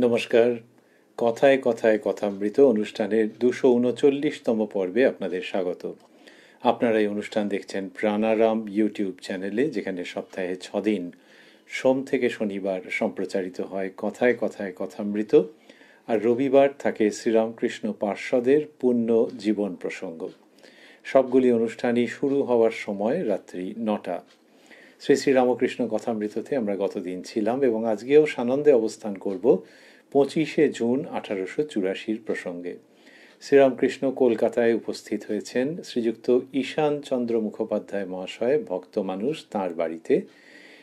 নমস্কার। কথায় কথায় কথামৃত অনুষ্ঠানের 239তম পর্বে আপনাদের স্বাগত। আপনারা এই অনুষ্ঠান দেখছেন প্রাণারাম ইউটিউব চ্যানেলে, যেখানে সপ্তাহে 6 দিন সোম থেকে শনিবার সম্প্রচারিত হয় কথায় কথায় কথামৃত, আর রবিবার থাকে শ্রীরামকৃষ্ণ পার্ষদের পূর্ণ জীবন প্রসঙ্গ। সবগুলি অনুষ্ঠানই শুরু হওয়ার সময় রাত্রি 9টা। শ্রী শ্রী রামকৃষ্ণ কথামৃততে আমরা গতদিন ছিলাম এবং আজকেও সানন্দে অবস্থান করব 25শে জুন 1884 প্রসঙ্গে। শ্রীরামকৃষ্ণ কলকাতায় উপস্থিত হয়েছেন শ্রীযুক্ত ঈশান চন্দ্র মুখোপাধ্যায় মহাশয় ভক্ত মানুষ তাঁর বাড়িতে।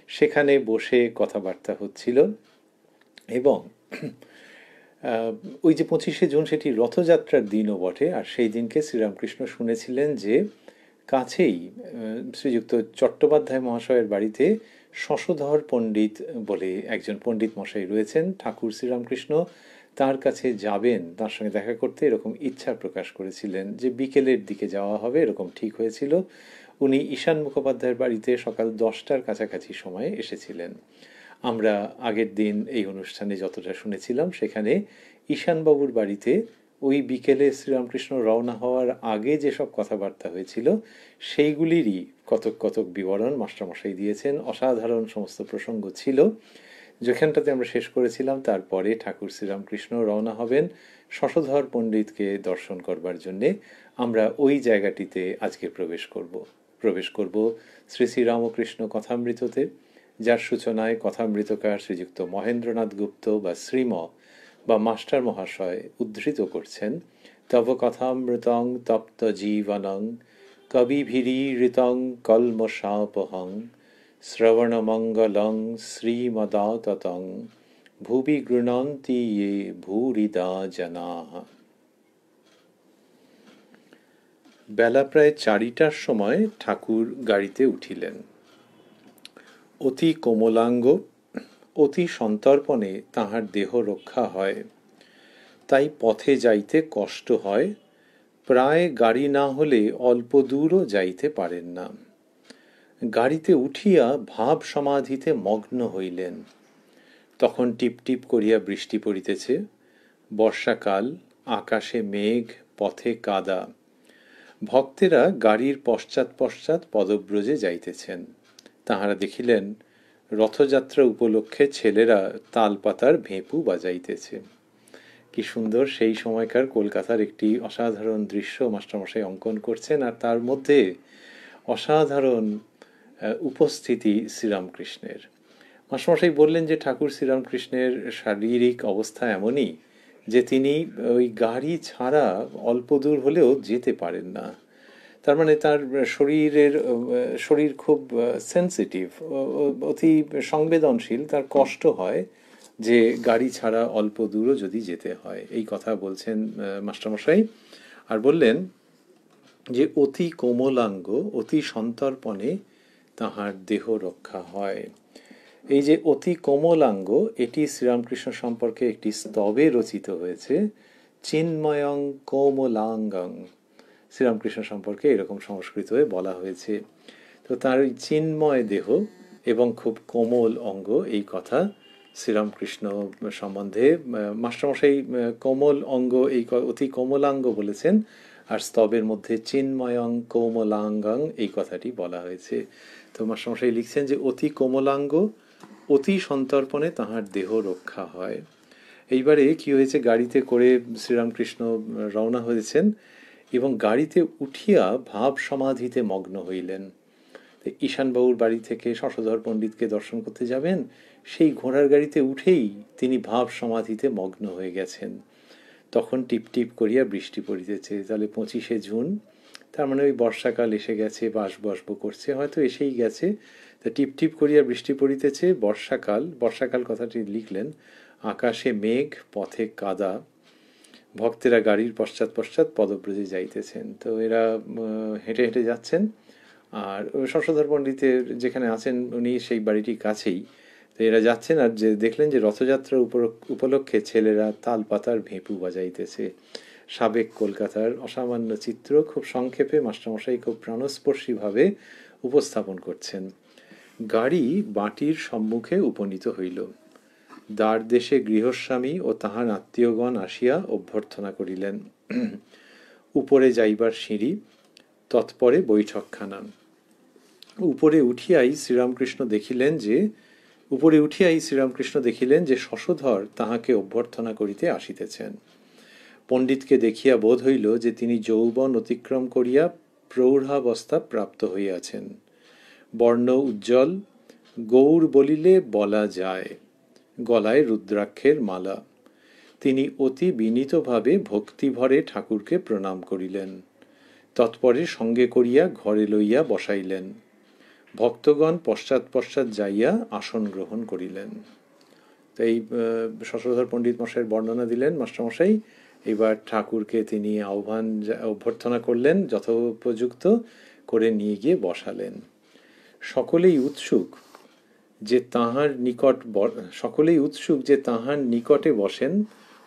সেখানে বসে কথাবার্তা হচ্ছিল এবং ওই যে 25শে জুন সেটি রথযাত্রার দিনও বটে, আর সেই দিনকে শ্রীরামকৃষ্ণ শুনেছিলেন যে কাছেই শ্রীযুক্ত চট্টোপাধ্যায় মহাশয়ের বাড়িতে শশধর পণ্ডিত বলে একজন পণ্ডিত মশাই রয়েছেন। ঠাকুর শ্রীরামকৃষ্ণ তার কাছে যাবেন, তার সঙ্গে দেখা করতে এরকম ইচ্ছা প্রকাশ করেছিলেন, যে বিকেলের দিকে যাওয়া হবে এরকম ঠিক হয়েছিল। উনি ঈশান মুখোপাধ্যায়ের বাড়িতে সকাল 10টার কাছাকাছি সময়ে এসেছিলেন। আমরা আগের দিন এই অনুষ্ঠানে যতটা শুনেছিলাম, সেখানে ঈশানবাবুর বাড়িতে ওই বিকেলে শ্রীরামকৃষ্ণ রওনা হওয়ার আগে যেসব কথাবার্তা হয়েছিল সেইগুলিরই কতক কতক বিবরণ মাস্টারমশাই দিয়েছেন। অসাধারণ সমস্ত প্রসঙ্গ ছিল। যেখানটাতে আমরা শেষ করেছিলাম, তারপরে ঠাকুর শ্রীরামকৃষ্ণ রওনা হবেন শশধর পণ্ডিতকে দর্শন করবার জন্যে। আমরা ওই জায়গাটিতে আজকে প্রবেশ করব শ্রী শ্রী রামকৃষ্ণ কথামৃততে, যার সূচনায় কথামৃতকার শ্রীযুক্ত মহেন্দ্রনাথ গুপ্ত বা শ্রীম বা মাস্টার মহাশয় উদ্ধৃত করছেন, তব কথামৃতং তপ্ত জীবনং কবিভিরীরিতং কল্মষাপহং শ্রবণমঙ্গলং শ্রীমদাততং ভুবি গৃণন্তি ये ভূরিদা জনাঃ। বেলা প্রায় 4টার সময় ঠাকুর গাড়িতে উঠিলেন। অতি কোমলাঙ্গ, অতি সন্তর্পণে তাহার দেহ রক্ষা হয়, তাই পথে যাইতে কষ্ট হয়। প্রায় গাড়ি না হলে অল্প দূরও যাইতে পারেন না। গাড়িতে উঠিয়া ভাব সমাধিতে মগ্ন হইলেন। তখন টিপটিপ করিয়া বৃষ্টি পড়িতেছে। বর্ষাকাল, আকাশে মেঘ, পথে কাদা। ভক্তেরা গাড়ির পশ্চাৎ পশ্চাৎ পদব্রজে যাইতেছেন। তাহারা দেখিলেন রথযাত্রা উপলক্ষে ছেলেরা তালপাতার ভেঁপু বাজাইতেছে। কি সুন্দর সেই সময়কার কলকাতার একটি অসাধারণ দৃশ্য মাস্টারমশাই অঙ্কন করছেন, আর তার মধ্যে অসাধারণ উপস্থিতি শ্রীরামকৃষ্ণের। মাস্টারমশাই বললেন যে ঠাকুর শ্রীরামকৃষ্ণের শারীরিক অবস্থা এমনই যে তিনি ওই গাড়ি ছাড়া অল্প দূর হলেও যেতে পারেন না। তার মানে তার শরীর খুব সেন্সিটিভ, অতি সংবেদনশীল। তার কষ্ট হয় যে গাড়ি ছাড়া অল্প দূরও যদি যেতে হয়। এই কথা বলছেন মাস্টারমশাই। আর বললেন যে অতি কোমলাঙ্গ, অতি সন্তর্পণে তাহার দেহ রক্ষা হয়। এই যে অতি কোমলাঙ্গ, এটি শ্রীরামকৃষ্ণ সম্পর্কে একটি স্তবে রচিত হয়েছে। চিন্ময়ং কোমলাঙ্গং শ্রীরামকৃষ্ণ সম্পর্কে এরকম সংস্কৃত হয়ে বলা হয়েছে। তো তার চিন্ময় দেহ এবং খুব কোমল অঙ্গ, এই কথা শ্রীরামকৃষ্ণ সম্বন্ধে মাস্টারমশাই কোমল অঙ্গ, এই অতি কোমলাঙ্গ বলেছেন, আর স্তবের মধ্যে চিন্ময়ং কোমলাঙ্গং এই কথাটি বলা হয়েছে। তো মাস্টারমশাই লিখছেন যে অতি কোমলাঙ্গ, অতি সন্তর্পণে তাহার দেহ রক্ষা হয়। এইবারে কি হয়েছে, গাড়িতে করে শ্রীরামকৃষ্ণ রওনা হয়েছেন এবং গাড়িতে উঠিয়া ভাব সমাধিতে মগ্ন হইলেন। ঈশানবাবুর বাড়ি থেকে শশধর পণ্ডিতকে দর্শন করতে যাবেন, সেই ঘোড়ার গাড়িতে উঠেই তিনি ভাব সমাধিতে মগ্ন হয়ে গেছেন। তখন টিপটিপ করিয়া বৃষ্টি পড়িতেছে। তাহলে 25শে জুন, তার মানে ওই বর্ষাকাল এসে গেছে, বাষ্প করছে, হয়তো এসেই গেছে। তা টিপটিপ করিয়া বৃষ্টি পড়িতেছে, বর্ষাকাল কথাটি লিখলেন। আকাশে মেঘ, পথে কাদা। ভক্তেরা গাড়ির পশ্চাৎ পশ্চাৎ পদব্রজে যাইতেছেন। তো এরা হেঁটে হেঁটে যাচ্ছেন, আর শশধর পণ্ডিতের যেখানে আছেন উনি সেই বাড়িটি কাছেই। তো এরা যাচ্ছেন, আর যে দেখলেন যে রথযাত্রা উপলক্ষে ছেলেরা তালপাতার ভেঁপু বাজাইতেছে। সাবেক কলকাতার অসামান্য চিত্র খুব সংক্ষেপে মাস্টারমশাই খুব প্রাণস্পর্শীভাবে উপস্থাপন করছেন। গাড়ি বাটির সম্মুখে উপনীত হইল। দ্বার দেশে গৃহস্বামী ও তাহার আত্মীয়গণ আসিয়া অভ্যর্থনা করিলেন। উপরে যাইবার সিঁড়ি, তৎপরে বৈঠকখানা। উপরে উঠিয়াই শ্রীরামকৃষ্ণ দেখিলেন যে শশধর তাহাকে অভ্যর্থনা করিতে আসিতেছেন। পণ্ডিতকে দেখিয়া বোধ হইল যে তিনি যৌবন অতিক্রম করিয়া প্রৌঢ়াবস্থা প্রাপ্ত হইয়াছেন। বর্ণ উজ্জ্বল, গৌর বলিলে বলা যায়, গলায় রুদ্রাক্ষের মালা। তিনি অতি বিনীতভাবে ভক্তিভরে ঠাকুরকে প্রণাম করিলেন। তৎপরে সঙ্গে করিয়া ঘরে লইয়া বসাইলেন। ভক্তগণ পশ্চাৎ পশ্চাৎ যাইয়া আসন গ্রহণ করিলেন। তো এই শশধর পণ্ডিত মশাইয়ের বর্ণনা দিলেন মাস্টারমশাই। এবার ঠাকুরকে তিনি অভ্যর্থনা করলেন, যথোপযুক্ত করে নিয়ে গিয়ে বসালেন। সকলেই উৎসুক যে তাঁহার নিকটে বসেন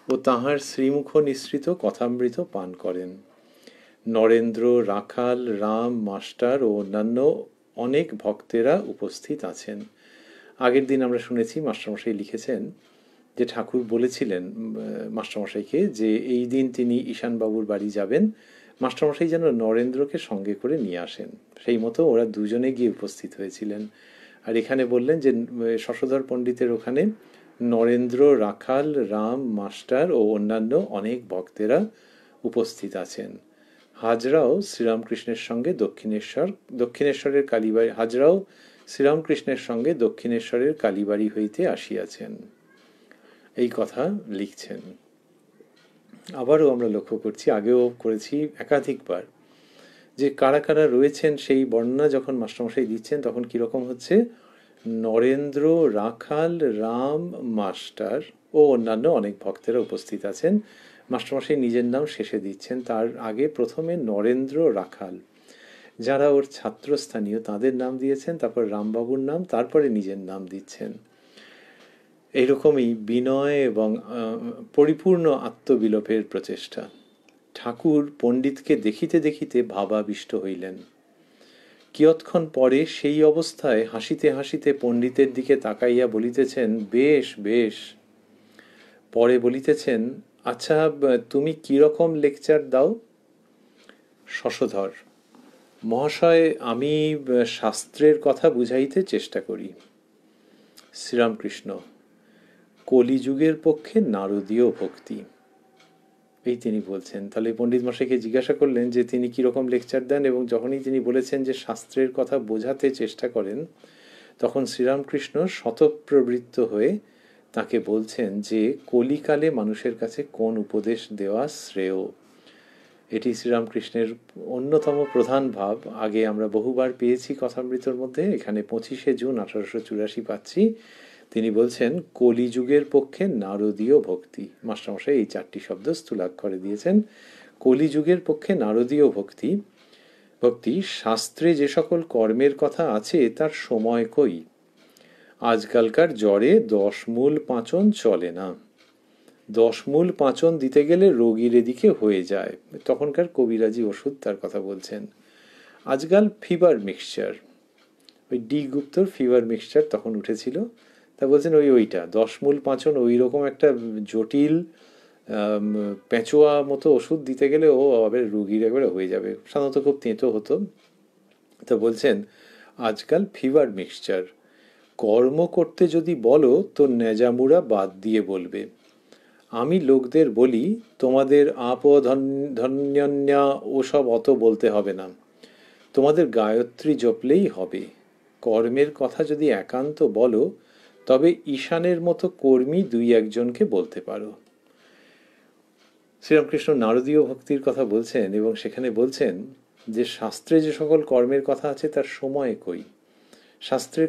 ও তাঁহার শ্রীমুখ নিঃসৃত কথামৃত পান করেন। নরেন্দ্র, রাখাল, রাম, মাস্টার ও অন্যান্য অনেক ভক্তেরা উপস্থিত আছেন। আগের দিন আমরা শুনেছি, মাস্টারমশাই লিখেছেন যে ঠাকুর বলেছিলেন মাস্টারমশাইকে যে এই দিন তিনি ঈশানবাবুর বাড়ি যাবেন, মাস্টারমশাই যেন নরেন্দ্রকে সঙ্গে করে নিয়ে আসেন। সেই মতো ওরা দুজনে গিয়ে উপস্থিত হয়েছিলেন। আর এখানে বললেন যে শশধর পণ্ডিতের ওখানে নরেন্দ্র, রাখাল, রাম, মাস্টার ও অন্যান্য অনেক ভক্তেরা উপস্থিত আছেন। হাজরাও শ্রীরামকৃষ্ণের সঙ্গে দক্ষিণেশ্বরের কালীবাড়ি হইতে আসিয়াছেন। এই কথা লিখছেন। আবারও আমরা লক্ষ্য করছি, আগেও করেছি একাধিকবার, যে কারা কারা রয়েছেন সেই বর্ণনা যখন মাস্টারমশাই দিচ্ছেন তখন কিরকম হচ্ছে, নরেন্দ্র, রাখাল, রাম, মাস্টার ও অন্যান্য অনেক ভক্তেরা উপস্থিত আছেন। মাস্টারমশাই নিজের নাম শেষে দিচ্ছেন, তার আগে প্রথমে নরেন্দ্র, রাখাল যারা ওর ছাত্রস্থানীয় তাদের নাম দিয়েছেন, তারপর রামবাবুর নাম, তারপরে নিজের নাম দিচ্ছেন। এইরকমই বিনয় এবং পরিপূর্ণ আত্মবিলোপের প্রচেষ্টা। ঠাকুর পণ্ডিতকে দেখিতে দেখিতে ভাবাবিষ্ট হইলেন। কিয়ৎক্ষণ পরে সেই অবস্থায় হাসিতে হাসিতে পণ্ডিতের দিকে তাকাইয়া বলিতেছেন, বেশ বেশ। পরে বলিতেছেন, আচ্ছা তুমি কিরকম লেকচার দাও? শশধর, মহাশয় আমি শাস্ত্রের কথা বুঝাইতে চেষ্টা করি। শ্রীরামকৃষ্ণ, কলিযুগের পক্ষে নারদীয় ভক্তি। এই তিনি বলছেন। তাহলে পণ্ডিত মশাইকে জিজ্ঞাসা করলেন যে তিনি কিরকম লেকচার দেন, এবং যখনই তিনি বলেছেন যে শাস্ত্রের কথা বোঝাতে চেষ্টা করেন, তখন শ্রীরামকৃষ্ণ স্বতঃপ্রবৃত্ত হয়ে তাকে বলছেন যে কলিকালে মানুষের কাছে কোন উপদেশ দেওয়া শ্রেয়। এটি শ্রীরামকৃষ্ণের অন্যতম প্রধান ভাব। আগে আমরা বহুবার পেয়েছি কথামৃতর মধ্যে, এখানে 25শে জুন 1884 পাচ্ছি। তিনি বলছেন কলিযুগের পক্ষে নারদীয় ভক্তি। মাস্টারমশাই এই 4টি শব্দ স্থূলাক্ষরে দিয়েছেন। কলিযুগের পক্ষে নারদীয় ভক্তি। শাস্ত্রে যে সকল কর্মের কথা আছে তার সময় কই। আজকালকার জ্বরে 10 মূল পাঁচন চলে না। 10 মূল পাঁচন দিতে গেলে রোগীর এদিকে হয়ে যায়। তখনকার কবিরাজি ওষুধ তার কথা বলছেন। আজকাল ফিভার মিক্সচার, ওই ডি গুপ্তর ফিভার মিক্সচার তখন উঠেছিল। তা বলছেন ওইটা 10 মূল পাঁচন, ওই রকম একটা জটিল পেঁচোয়া মতো ওষুধ দিতে গেলে ও আবার রুগীর একবারে হয়ে যাবে। সাধারণত খুব তেঁতো হতো। তো বলছেন আজকাল ফিভার মিক্সচার। কর্ম করতে যদি বলো তো নেজামুড়া বাদ দিয়ে বলবে। আমি লোকদের বলি তোমাদের আপধন্যন্যা ওসব অত বলতে হবে না, তোমাদের গায়ত্রী জপলেই হবে। কর্মের কথা যদি একান্ত বলো তবে ঈশানের মতো কর্মী 2-1জনকে বলতে পারো। শ্রীরামকৃষ্ণ নারদীয় ভক্তির কথা বলছেন এবং সেখানে বলছেন যে শাস্ত্রে যে সকল কর্মের কথা আছে তার সময় কই। শাস্ত্রের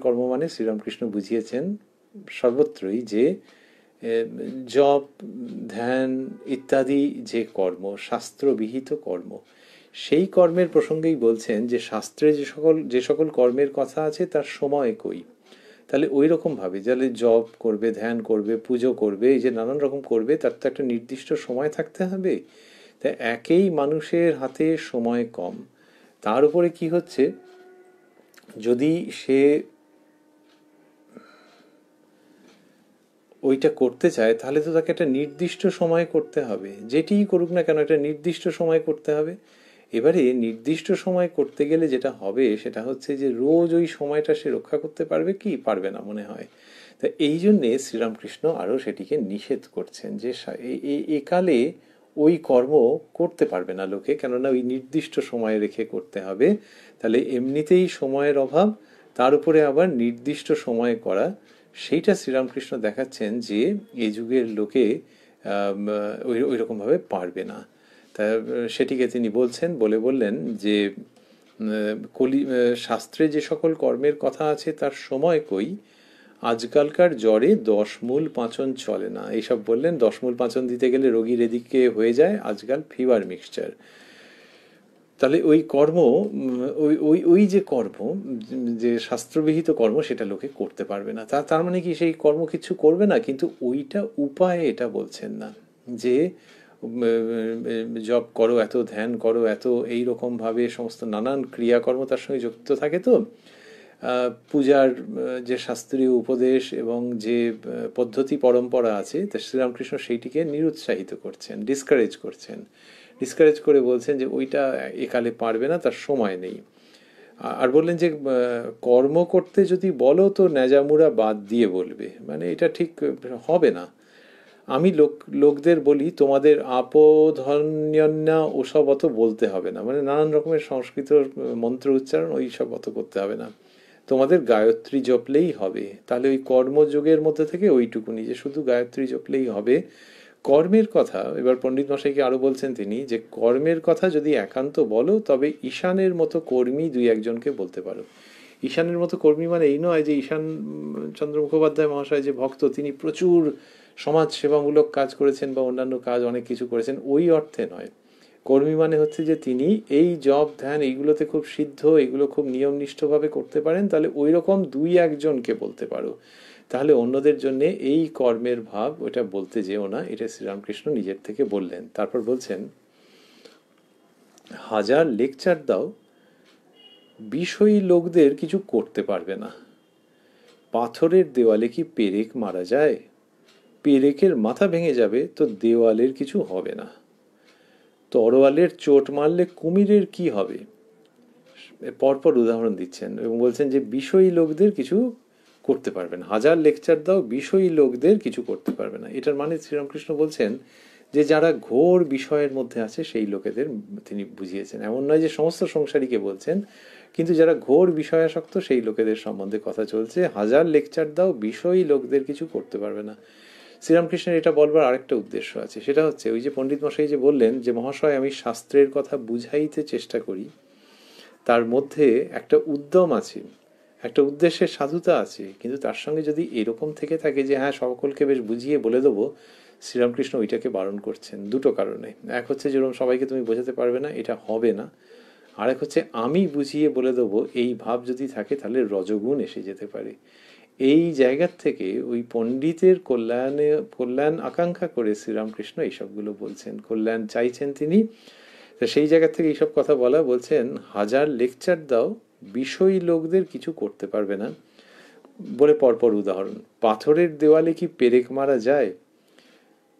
কর্ম মানে শ্রীরামকৃষ্ণ বুঝিয়েছেন সর্বত্রই যে জপ, ধ্যান ইত্যাদি যে কর্ম, শাস্ত্রবিহিত কর্ম, সেই কর্মের প্রসঙ্গেই বলছেন যে শাস্ত্রে যে সকল কর্মের কথা আছে তার সময় কই। তাহলে ওই রকমভাবে যাহলে জপ করবে, ধ্যান করবে, পুজো করবে, এই যে নানান রকম করবে, তার তো একটা নির্দিষ্ট সময় থাকতে হবে। তাই একেই মানুষের হাতে সময় কম, তার উপরে কি হচ্ছে, যদি সে ওইটা করতে চায়, তাহলে তো তাকে একটা নির্দিষ্ট সময় করতে হবে। যেটিই করুক না কেন একটা নির্দিষ্ট সময় করতে হবে। এবারে নির্দিষ্ট সময় করতে গেলে যেটা হবে সেটা হচ্ছে যে রোজ ওই সময়টা সে রক্ষা করতে পারবে কি? পারবে না মনে হয়। তা এই জন্যে শ্রীরামকৃষ্ণ আরও সেটিকে নিষেধ করছেন যে একালে ওই কর্ম করতে পারবে না লোকে, কেননা ওই নির্দিষ্ট সময় রেখে করতে হবে। তাহলে এমনিতেই সময়ের অভাব, তার উপরে আবার নির্দিষ্ট সময়ে করা, সেইটা শ্রীরামকৃষ্ণ দেখাচ্ছেন যে এই যুগের লোকে ওই রকমভাবে পারবে না। তা সেটিকে তিনি বললেন যে শাস্ত্রে যে সকল কর্মের কথা আছে তার সময় কই, আজকালকার জ্বরে 10 মূল পাঁচন চলে না, এইসব বললেন। 10 মূল পাঁচন দিতে গেলে রোগীর এদিকে হয়ে যায় আজকাল ফিভার মিক্সচার। তাহলে ওই কর্ম, ওই যে কর্ম, যে শাস্ত্রবিহিত কর্ম, সেটা লোকে করতে পারবে না। তার মানে কি সেই কর্ম কিছু করবে না? কিন্তু ওইটা উপায়ে এটা বলছেন না যে জপ করো, এত ধ্যান করো, এত এইরকমভাবে সমস্ত নানান ক্রিয়াকর্ম তার সঙ্গে যুক্ত থাকে। তো পূজার যে শাস্ত্রীয় উপদেশ এবং যে পদ্ধতি পরম্পরা আছে, তা শ্রীরামকৃষ্ণ সেইটিকে নিরুৎসাহিত করছেন, ডিসকারেজ করে বলছেন যে ওইটা একালে পারবে না, তার সময় নেই। আর বললেন যে কর্ম করতে যদি বলো তো ন্যাজামুড়া বাদ দিয়ে বলবে, মানে এটা ঠিক হবে না। আমি লোকদের বলি তোমাদের আপধন্যন্যা ওসব অত বলতে হবে না, মানে নানান রকমের সংস্কৃত মন্ত্র উচ্চারণ ওই সব অত করতে হবে না, তোমাদের গায়ত্রী জপলেই হবে। তাহলে ওই কর্মযোগের মধ্যে থেকে ওইটুকুনি যে শুধু গায়ত্রী জপলেই হবে। কর্মের কথা এবার পণ্ডিত মশাইকে আরো বলছেন তিনি, যে কর্মের কথা যদি একান্ত বলো তবে ঈশানের মতো কর্মী দুই একজনকে বলতে পারো। ঈশানের মতো কর্মী মানে এই নয় যে ঈশান চন্দ্র মুখোপাধ্যায় মহাশয় যে ভক্ত, তিনি প্রচুর সমাজ সেবামূলক কাজ করেছেন বা অন্যান্য কাজ অনেক কিছু করেছেন, ওই অর্থে নয়। কর্মী মানে হচ্ছে যে তিনি এই জপ ধ্যান এইগুলোতে খুব সিদ্ধ, এগুলো খুব নিয়মনিষ্ঠভাবে করতে পারেন, তাহলে ওই রকম দুই একজনকে বলতে পারো। তাহলে অন্যদের জন্য এই কর্মের ভাব ওটা বলতে যেও না, এটা শ্রীরামকৃষ্ণ নিজের থেকে বললেন। তারপর বলছেন, হাজার লেকচার দাও, বিষয়ী লোকদের কিছু করতে পারবে না। পাথরের দেওয়ালে কি পেরেক মারা যায়? পেরেকের মাথা ভেঙে যাবে তো দেওয়ালের কিছু হবে না। তরোয়ালের চোট মারলে কুমিরের কি হবে? পরপর উদাহরণ দিচ্ছেন এবং বলছেন যে বিষয়ী লোকদের কিছু করতে পারবে না। হাজার লেকচার দাও, বিষয়ী লোকদের কিছু করতে পারবে না। এটার মানে শ্রীরামকৃষ্ণ বলছেন যে যারা ঘোর বিষয়ের মধ্যে আছে সেই লোকেদের তিনি বুঝিয়েছেন। এমন নয় যে সমস্ত সংসারীকে বলছেন, কিন্তু যারা ঘোর বিষয়াসক্ত সেই লোকেদের সম্বন্ধে কথা চলছে। হাজার লেকচার দাও, বিষয়ী লোকদের কিছু করতে পারবে না। শ্রীরামকৃষ্ণের এটা বলবার আরেকটা উদ্দেশ্য আছে, সেটা হচ্ছে ওই যে পণ্ডিত মশাই যে বললেন যে মহাশয় আমি শাস্ত্রের কথা বুঝাইতে চেষ্টা করি, তার মধ্যে একটা উদ্যম আছে, একটা উদ্দেশ্যের সাধুতা আছে, কিন্তু তার সঙ্গে যদি এরকম থেকে থাকে যে হ্যাঁ সকলকে বেশ বুঝিয়ে বলে দেবো, শ্রীরামকৃষ্ণ ওইটাকে বারণ করছেন দুটো কারণে। এক হচ্ছে যেরকম সবাইকে তুমি বোঝাতে পারবে না, এটা হবে না। আর এক হচ্ছে আমি বুঝিয়ে বলে দেবো এই ভাব যদি থাকে তাহলে রজগুণ এসে যেতে পারে। এই জায়গার থেকে ওই পণ্ডিতের কল্যাণ আকাঙ্ক্ষা করে শ্রীরামকৃষ্ণ এইসবগুলো বলছেন, কল্যাণ চাইছেন তিনি। তো সেই জায়গা থেকে এইসব কথা বলা, বলছেন হাজার লেকচার দাও, বিষয়ী লোকদের কিছু করতে পারবে না। বলে পরপর উদাহরণ, পাথরের দেওয়ালে কি পেরেক মারা যায়?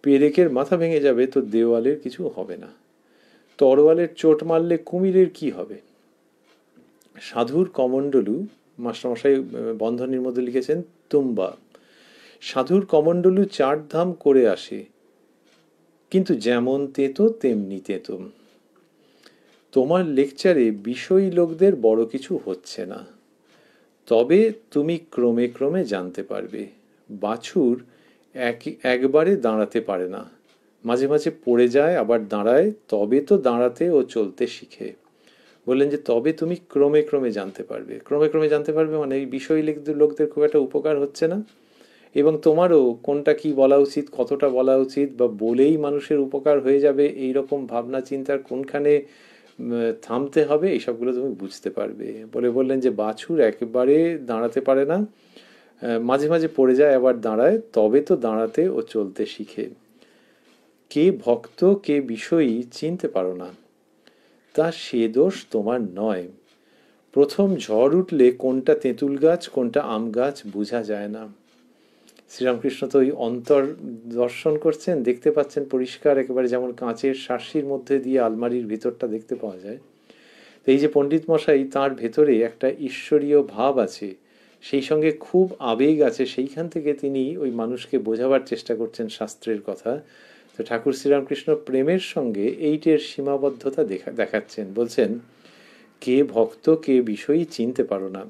পেরেকের মাথা ভেঙে যাবে তো দেওয়ালের কিছু হবে না। তরোয়ালের চোট মারলে কুমিরের কি হবে? সাধুর কমণ্ডলু, মাস্টারমশাই বন্ধনীর মধ্যে লিখেছেন তুম্বা, সাধুর কমণ্ডলু 4 ধাম করে আসে, কিন্তু যেমন তেতো তেমনি তেতো। তোমার লেকচারে বিষয়ী লোকদের বড় কিছু হচ্ছে না, তবে তুমি ক্রমে ক্রমে জানতে পারবে। বাছুর একবারে দাঁড়াতে পারে না, মাঝে মাঝে পড়ে যায় আবার দাঁড়ায়, তবে তো দাঁড়াতে ও চলতে শিখে। বললেন যে তবে তুমি ক্রমে ক্রমে জানতে পারবে। ক্রমে ক্রমে জানতে পারবে মানে এই বিষয়ী লোকদের খুব একটা উপকার হচ্ছে না, এবং তোমারও কোনটা কি বলা উচিত, কতটা বলা উচিত, বা বলেই মানুষের উপকার হয়ে যাবে এই রকম ভাবনা চিন্তার কোনখানে থামতে হবে, এইসবগুলো তুমি বুঝতে পারবে। বললেন যে বাছুর একেবারে দাঁড়াতে পারে না, মাঝে মাঝে পড়ে যায় আবার দাঁড়ায়, তবে তো দাঁড়াতে ও চলতে শিখে। কে ভক্ত কে বিষয়ী চিনতে পারো না, তা সে দোষ তোমার নয়। প্রথম ঝড় উঠলে কোনটা তেঁতুল গাছ কোনটা আম গাছ বোঝা যায় না। শ্রীরামকৃষ্ণ তো ওই অন্তর দর্শন করছেন, দেখতে পাচ্ছেন পরিষ্কার একেবারে, যেমন কাঁচের শার্সির মধ্যে দিয়ে আলমারির ভিতরটা দেখতে পাওয়া যায়। তো এই যে পণ্ডিত মশাই, তার ভেতরে একটা ঈশ্বরীয় ভাব আছে, সেই সঙ্গে খুব আবেগ আছে, সেইখান থেকে তিনি ওই মানুষকে বোঝাবার চেষ্টা করছেন শাস্ত্রের কথা। তো ঠাকুর শ্রীরামকৃষ্ণ প্রেমের সঙ্গে এইটের সীমাবদ্ধতা দেখাচ্ছেন, বলছেন কে ভক্ত কে বিষয়ী চিনতে পারো না,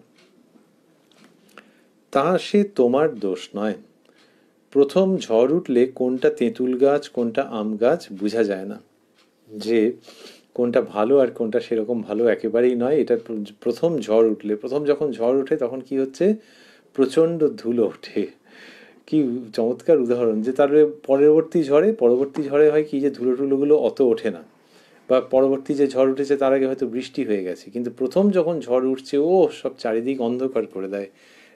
তা সে তোমার দোষ নয়। প্রথম ঝড় উঠলে কোনটা তেঁতুল গাছ কোনটা আম গাছ বোঝা যায় না, যে কোনটা ভালো আর কোনটা সেরকম ভালো একেবারেই নয়। এটা প্রথম ঝড় উঠলে, প্রথম যখন ঝড় ওঠে তখন কি হচ্ছে, প্রচণ্ড ধুলো ওঠে। কি চমৎকার উদাহরণ, যে তার পরবর্তী ঝড়ে হয় কি, যে ধুলো টুলোগুলো অত ওঠে না, বা পরবর্তী যে ঝড় উঠেছে তার আগে হয়তো বৃষ্টি হয়ে গেছে, কিন্তু প্রথম যখন ঝড় উঠছে ও সব চারিদিক অন্ধকার করে দেয়।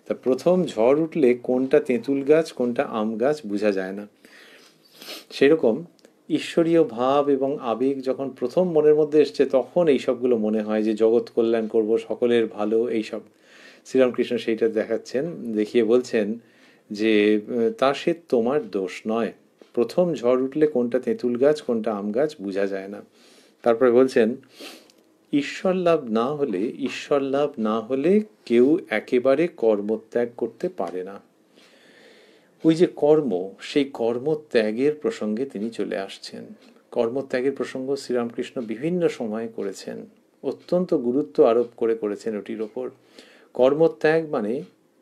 তা প্রথম ঝড় উঠলে কোনটা তেঁতুল গাছ কোনটা আম গাছ বোঝা যায় না। সেরকম ঈশ্বরীয় ভাব এবং আবেগ যখন প্রথম মনের মধ্যে এসছে, তখন এই সবগুলো মনে হয় যে জগৎ কল্যাণ করব, সকলের ভালো, এইসব। শ্রীরামকৃষ্ণ সেইটা দেখাচ্ছেন, দেখিয়ে বলছেন যে তা সে তোমার দোষ নয়। প্রথম ঝড় উঠলে কোনটা তেঁতুল গাছ কোনটা আম গাছ বোঝা যায় না। তারপরে বলছেন ঈশ্বর লাভ না হলে কেউ একেবারে কর্মত্যাগ করতে পারে না। ওই যে কর্ম, সেই কর্মত্যাগের প্রসঙ্গে তিনি চলে আসছেন। কর্মত্যাগের প্রসঙ্গ শ্রীরামকৃষ্ণ বিভিন্ন সময়ে করেছেন, অত্যন্ত গুরুত্ব আরোপ করেছেন ওটির ওপর। কর্মত্যাগ মানে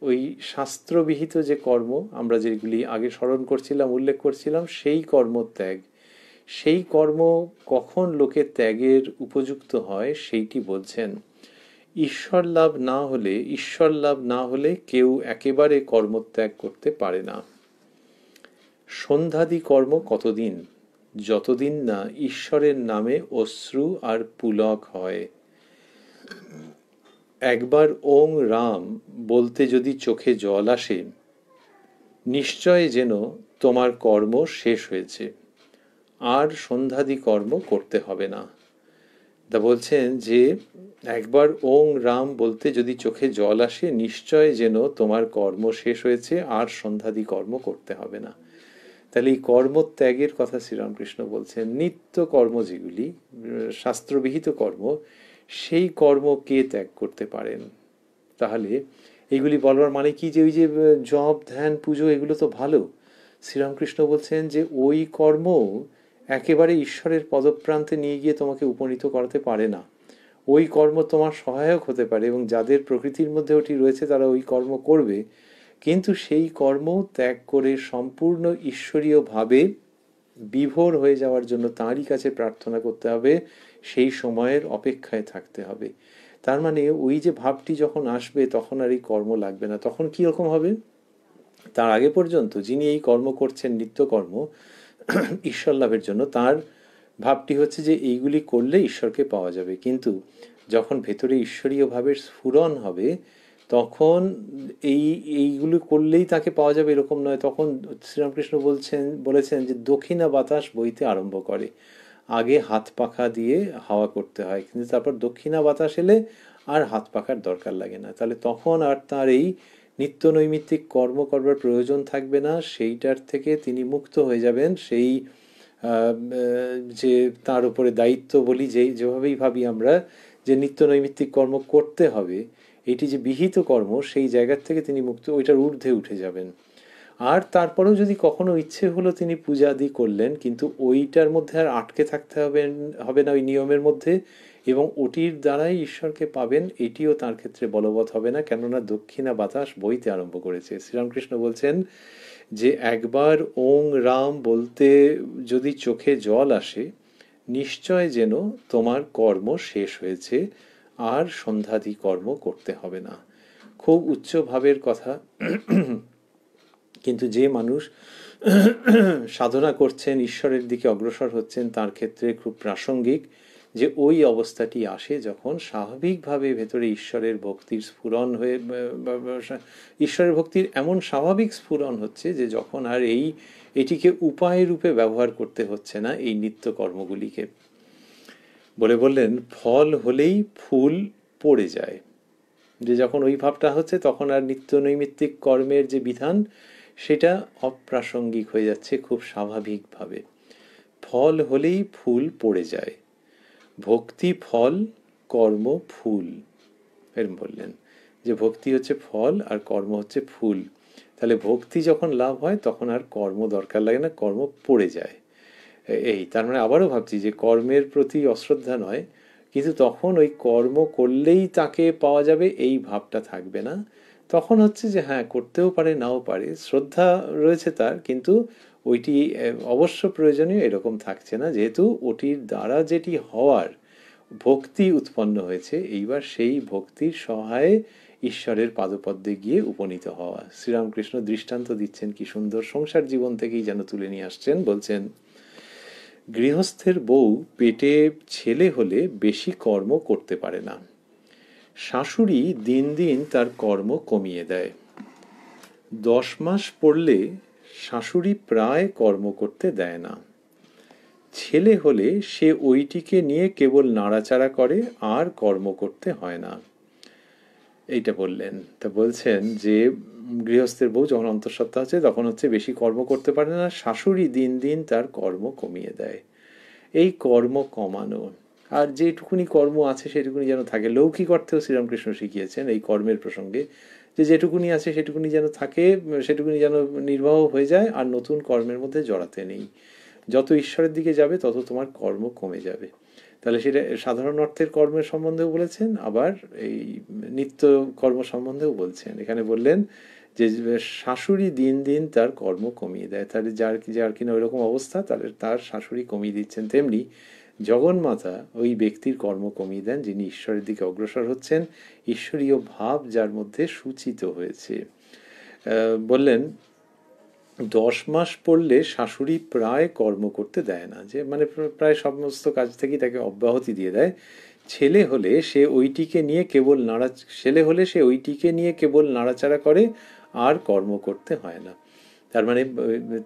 ওই শাস্ত্রবিহিত যে কর্ম আমরা যেগুলি আগে স্মরণ করছিলাম, উল্লেখ করছিলাম, সেই কর্মত্যাগ। সেই কর্ম কখন লোকে ত্যাগের উপযুক্ত হয় সেইটি বলছেন। ঈশ্বর লাভ না হলে কেউ একেবারে কর্মত্যাগ করতে পারে না। সন্ধ্যাদি কর্ম কতদিন, যতদিন না ঈশ্বরের নামে অশ্রু আর পুলক হয়। একবার ওং রাম বলতে যদি চোখে জল আসে, নিশ্চয় যেন তোমার কর্ম শেষ হয়েছে, আর সন্ধ্যাদি কর্ম করতে হবে না। তা বলছেন যে একবার ওং রাম বলতে যদি চোখে জল আসে, নিশ্চয় যেন তোমার কর্ম শেষ হয়েছে, আর সন্ধ্যাদি কর্ম করতে হবে না। তাহলে এই কর্মত্যাগের কথা শ্রীরামকৃষ্ণ বলছেন। নিত্য কর্ম যেগুলি শাস্ত্রবিহিত কর্ম, সেই কর্ম কে ত্যাগ করতে পারেন? তাহলে এইগুলি বলবার মানে কি, যে ওই যে জপ ধ্যান পুজো এগুলো তো ভালো, শ্রীরামকৃষ্ণ বলছেন যে ওই কর্ম একেবারে ঈশ্বরের পদপ্রান্তে নিয়ে গিয়ে তোমাকে উপনীত করাতে পারে না। ওই কর্ম তোমার সহায়ক হতে পারে, এবং যাদের প্রকৃতির মধ্যে ওটি রয়েছে তারা ওই কর্ম করবে, কিন্তু সেই কর্ম ত্যাগ করে সম্পূর্ণ ঈশ্বরীয়ভাবে বিভোর হয়ে যাওয়ার জন্য তাঁরই কাছে প্রার্থনা করতে হবে, সেই সময়ের অপেক্ষায় থাকতে হবে। তার মানে ওই যে ভাবটি যখন আসবে তখন আর এই কর্ম লাগবে না। তখন কি রকম হবে? তার আগে পর্যন্ত যিনি এই কর্ম করছেন, নিত্যকর্ম ঈশ্বর লাভের জন্য, তার ভাবটি হচ্ছে যে এইগুলি করলে ঈশ্বরকে পাওয়া যাবে। কিন্তু যখন ভেতরে ঈশ্বরীয় ভাবের স্ফুরণ হবে, তখন এইগুলো করলেই তাকে পাওয়া যাবে এরকম নয়। তখন শ্রীরামকৃষ্ণ বলেছেন যে দক্ষিণা বাতাস বইতে আরম্ভ করে। আগে হাত পাখা দিয়ে হাওয়া করতে হয়, কিন্তু তারপর দক্ষিণা বাতাস এলে আর হাত পাখার দরকার লাগে না। তাহলে তখন আর তার এই নিত্য নৈমিত্তিক কর্ম করবার প্রয়োজন থাকবে না, সেইটার থেকে তিনি মুক্ত হয়ে যাবেন। সেই যে তার উপরে দায়িত্ব বলি, যেভাবেই ভাবি আমরা যে নিত্য নৈমিত্তিক কর্ম করতে হবে, এটি যে বিহিত কর্ম, সেই জায়গার থেকে তিনি মুক্ত, ওইটার ঊর্ধ্বে উঠে যাবেন। আর তারপরেও যদি কখনো ইচ্ছে হলো তিনি পূজা আদি করলেন, কিন্তু ওইটার মধ্যে আর আটকে থাকতে হবে না ওই নিয়মের মধ্যে, এবং ওটির দ্বারাই ঈশ্বরকে পাবেন, এটিও তার ক্ষেত্রে বলবৎ হবে না, কেননা দক্ষিণা বাতাস বইতে আরম্ভ করেছে। শ্রীরামকৃষ্ণ বলছেন যে একবার ওং রাম বলতে যদি চোখে জল আসে, নিশ্চয় যেন তোমার কর্ম শেষ হয়েছে, আর সন্ধ্যাদি কর্ম করতে হবে না। খুব উচ্চ ভাবের কথা, কিন্তু যে মানুষ সাধনা করছেন, ঈশ্বরের দিকে অগ্রসর হচ্ছেন, তার ক্ষেত্রে খুব প্রাসঙ্গিক যে ওই অবস্থাটি আসে যখন স্বাভাবিকভাবে ভেতরে ঈশ্বরের ভক্তির স্ফুরণ হয়ে, ঈশ্বরের ভক্তির এমন স্বাভাবিক স্ফুরণ হচ্ছে যে যখন আর এটিকে উপায় রূপে ব্যবহার করতে হচ্ছে না এই নিত্য কর্মগুলিকে। বললেন ফল হলেই ফুল পড়ে যায়, যে যখন ওই ভাবটা হচ্ছে তখন আর নিত্য নৈমিত্তিক কর্মের যে বিধান, সেটা অপ্রাসঙ্গিক হয়ে যাচ্ছে খুব স্বাভাবিকভাবে। ফল হলেই ফুল পড়ে যায়, ভক্তি ফল, কর্ম ফুল, এরম বললেন যে ভক্তি হচ্ছে ফল আর কর্ম হচ্ছে ফুল। তাহলে ভক্তি যখন লাভ হয় তখন আর কর্ম দরকার লাগে না, কর্ম পড়ে যায়। এই তার মানে আবারও ভাবছি যে কর্মের প্রতি অশ্রদ্ধা নয়, কিন্তু তখন ওই কর্ম করলেই তাকে পাওয়া যাবে এই ভাবটা থাকবে না। তখন হচ্ছে যে হ্যাঁ করতেও পারে নাও পারে, শ্রদ্ধা রয়েছে তার, কিন্তু ওইটি অবশ্য প্রয়োজনীয় এরকম থাকছে না, যেহেতু ওটির দ্বারা যেটি হওয়ার ভক্তি উৎপন্ন হয়েছে, এইবার সেই ভক্তির সহায়ে ঈশ্বরের পাদপদ্মে গিয়ে উপনীত হওয়া। শ্রীরামকৃষ্ণ দৃষ্টান্ত দিচ্ছেন কি সুন্দর, সংসার জীবন থেকেই যেন তুলে নিয়ে আসছেন। বলছেন, গৃহস্থের বউ পেটে ছেলে হলে বেশি কর্ম করতে পারে না, শাশুড়ি দিন দিন তার কর্ম কমিয়ে দেয়। 10 মাস পড়লে শাশুড়ি প্রায় কর্ম করতে দেয় না, ছেলে হলে সে ওইটিকে নিয়ে কেবল নাড়াচাড়া করে, আর কর্ম করতে হয় না। এইটা বললেন। তা বলছেন যে গৃহস্থের বউ যখন অন্তঃসত্ত্বা হচ্ছে তখন হচ্ছে বেশি কর্ম করতে পারে না, শাশুড়ি দিন দিন তার কর্ম কমিয়ে দেয়। এই কর্ম কমানো, আর যেটুকুনি কর্ম আছে সেটুকুনি যেন থাকে। লৌকিক অর্থেও শ্রীরামকৃষ্ণ শিখিয়েছেন এই কর্মের প্রসঙ্গে, যে যেটুকুনি আছে সেটুকুনি যেন থাকে, সেটুকুনি যেন নির্বাহ হয়ে যায়, আর নতুন কর্মের মধ্যে জড়াতে নেই। যত ঈশ্বরের দিকে যাবে তত তোমার কর্ম কমে যাবে। তাহলে সেটা সাধারণ অর্থের কর্মের সম্বন্ধেও বলেছেন, আবার এই নিত্য কর্ম সম্বন্ধেও বলছেন। এখানে বললেন যে শাশুড়ি দিন দিন তার কর্ম কমিয়ে দেয়। তাহলে যার কিনা ওইরকম অবস্থা, তাহলে তার শাশুড়ি কমিয়ে দিচ্ছেন। তেমনি জগন্মাতা ওই ব্যক্তির কর্ম কমিয়ে দেন যিনি ঈশ্বরের দিকে অগ্রসর হচ্ছেন, ঈশ্বরীয় ভাব যার মধ্যে সূচিত হয়েছে। বললেন 10 মাস পড়লে শাশুড়ি প্রায় কর্ম করতে দেয় না, যে মানে প্রায় সমস্ত কাজ থেকেই তাকে অব্যাহতি দিয়ে দেয়। ছেলে হলে সে ওইটিকে নিয়ে কেবল নাড়াচাড়া করে, আর কর্ম করতে হয় না। তার মানে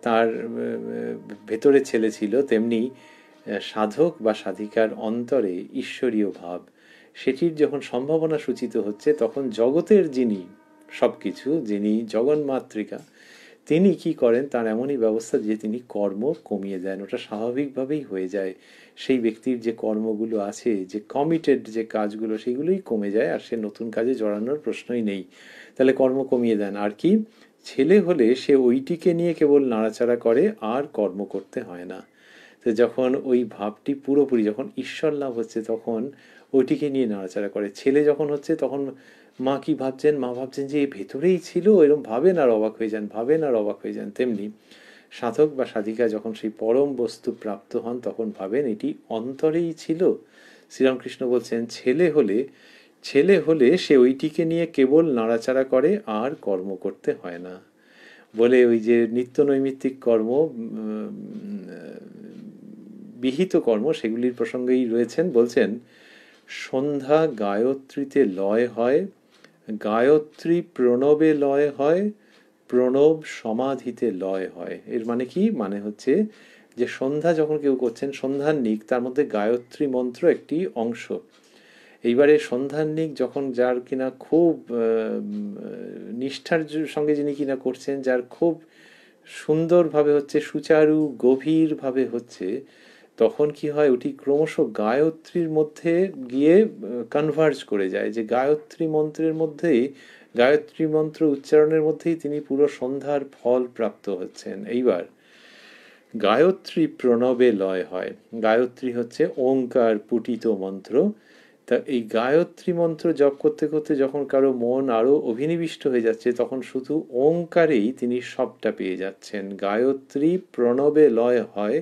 তার ভেতরে ছেলে ছিল, তেমনি সাধক বা সাধিকার অন্তরে ঈশ্বরীয় ভাব, সেটির যখন সম্ভাবনা সূচিত হচ্ছে, তখন জগতের যিনি সবকিছু, যিনি জগন্মাতৃকা, তিনি কি করেন, তার এমনই ব্যবস্থা যে তিনি কর্ম কমিয়ে দেন। ওটা স্বাভাবিকভাবেই হয়ে যায়। সেই ব্যক্তির যে কর্মগুলো আছে, যে কমিটেড যে কাজগুলো, সেগুলোই কমে যায়, আর সে নতুন কাজে জড়ানোর প্রশ্নই নেই। তাহলে কর্ম কমিয়ে দেন। আর কি, ছেলে হলে সে ওইটিকে নিয়ে কেবল নাড়াচাড়া করে, আর কর্ম করতে হয় না। তো যখন ওই ভাবটি পুরোপুরি, যখন ঈশ্বর লাভ হচ্ছে, তখন ওইটিকে নিয়ে নাড়াচাড়া করে। ছেলে যখন হচ্ছে তখন মা কি ভাবছেন, মা ভাবছেন যে ভেতরেই ছিল, এরকম ভাবেন আর অবাক হয়ে যান। তেমনি সাধক বা সাধিকা যখন সেই পরম বস্তু প্রাপ্ত হন, তখন ভাবেন এটি অন্তরেই ছিল। শ্রীরামকৃষ্ণ বলছেন, ছেলে হলে সে ওইটিকে নিয়ে কেবল নাড়াচাড়া করে, আর কর্ম করতে হয় না। বলে ওই যে নিত্য নৈমিত্তিক কর্ম, বিহিত কর্ম, সেগুলির প্রসঙ্গেই রয়েছেন। বলছেন, সন্ধ্যা গায়ত্রীতে লয় হয়, গায়ত্রী প্রণবে লয় হয়, প্রণব সমাধিতে লয় হয়। এর মানে কি? মানে হচ্ছে যে সন্ধ্যা যখন কেউ করছেন, সন্ধ্যান্নিক, তার মধ্যে গায়ত্রী মন্ত্র একটি অংশ। এইবারে সন্ধ্যান্নিক যখন যার কিনা খুব নিষ্ঠার সঙ্গে যিনি কিনা করছেন, যার খুব সুন্দরভাবে হচ্ছে, সুচারু গভীরভাবে হচ্ছে, তখন কি হয়, ওটি ক্রমশ গায়ত্রীর মধ্যে গিয়ে কনভার্জ করে যায়, যে গায়ত্রী মন্ত্রের মধ্যেই, গায়ত্রী মন্ত্র উচ্চারণের মধ্যেই তিনি পুরো সন্ধ্যার ফল প্রাপ্ত হচ্ছেন। এইবার গায়ত্রী প্রণবে লয় হয়। গায়ত্রী হচ্ছে ওঙ্কার পুটিত মন্ত্র। তা এই গায়ত্রী মন্ত্র জপ করতে করতে যখন কারো মন আরো অভিনিবিষ্ট হয়ে যাচ্ছে, তখন শুধু ওঙ্কারেই তিনি সবটা পেয়ে যাচ্ছেন। গায়ত্রী প্রণবে লয় হয়,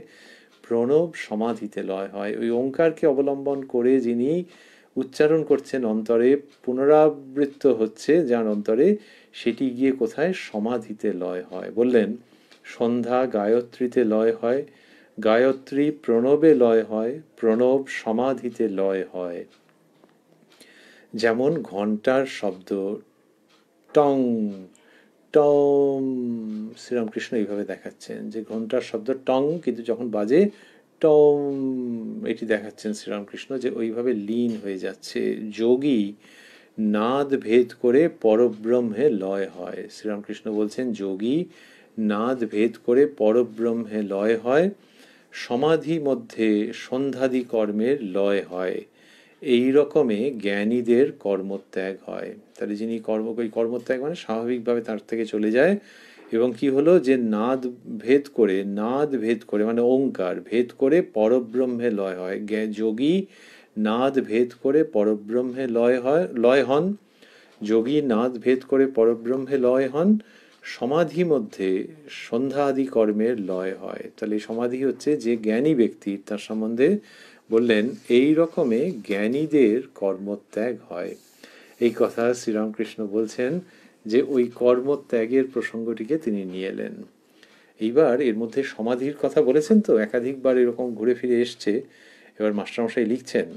প্রণব সমাধিতে লয় হয়। ওই ওঙ্কারকে অবলম্বন করে যিনি উচ্চারণ করছেন, অন্তরে পুনরাবৃত্ত হচ্ছে যার অন্তরে, সেটি গিয়ে কোথায়? সমাধিতে লয় হয়। বললেন, সন্ধ্যা গায়ত্রীতে লয় হয়, গায়ত্রী প্রণবে লয় হয়, প্রণব সমাধিতে লয় হয়। যেমন ঘণ্টার শব্দ টং টম, শ্রীরামকৃষ্ণ এইভাবে দেখাচ্ছেন যে ঘণ্টার শব্দ টং, কিন্তু যখন বাজে টম, এটি দেখাচ্ছেন শ্রীরামকৃষ্ণ, যে ওইভাবে লীন হয়ে যাচ্ছে। যোগী নাদ ভেদ করে পরব্রহ্মে লয় হয়। শ্রীরামকৃষ্ণ বলছেন, যোগী নাদ ভেদ করে পরব্রহ্মে লয় হয়, সমাধি মধ্যে সন্ধ্যাদি কর্মের লয় হয়, এই রকমে জ্ঞানীদের কর্মত্যাগ হয়। তাহলে যিনি কর্মত্যাগ মানে স্বাভাবিকভাবে তার থেকে চলে যায়, এবং কি হলো যে নাদ ভেদ করে মানে ওঙ্কার ভেদ করে পরব্রহ্মে লয় হয়। যোগী নাদ ভেদ করে পরব্রহ্মে লয় হন, যোগী নাদ ভেদ করে পরব্রহ্মে লয় হন, সমাধি মধ্যে সন্ধ্যা আদি কর্মের লয় হয়। তাহলে সমাধি হচ্ছে যে জ্ঞানী ব্যক্তি, তার সম্বন্ধে বললেন এই রকমে জ্ঞানীদের কর্মত্যাগ হয়। এই কথা শ্রীরামকৃষ্ণ বলছেন যে ওই কর্মত্যাগের প্রসঙ্গটিকে তিনি নিয়ে এলেন। এইবার এর মধ্যে সমাধির কথা বলেছেন, তো একাধিকবার এরকম ঘুরে ফিরে এসছে। এবার মাস্টারমশাই লিখছেন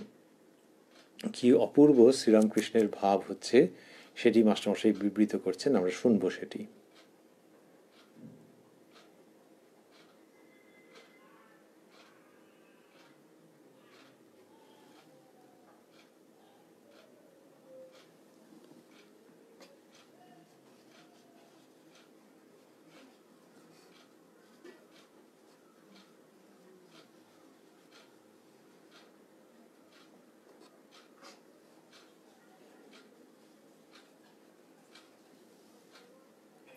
কি অপূর্ব শ্রীরামকৃষ্ণের ভাব হচ্ছে সেটি মাস্টারমশাই বিবৃত করছেন, আমরা শুনবো সেটি।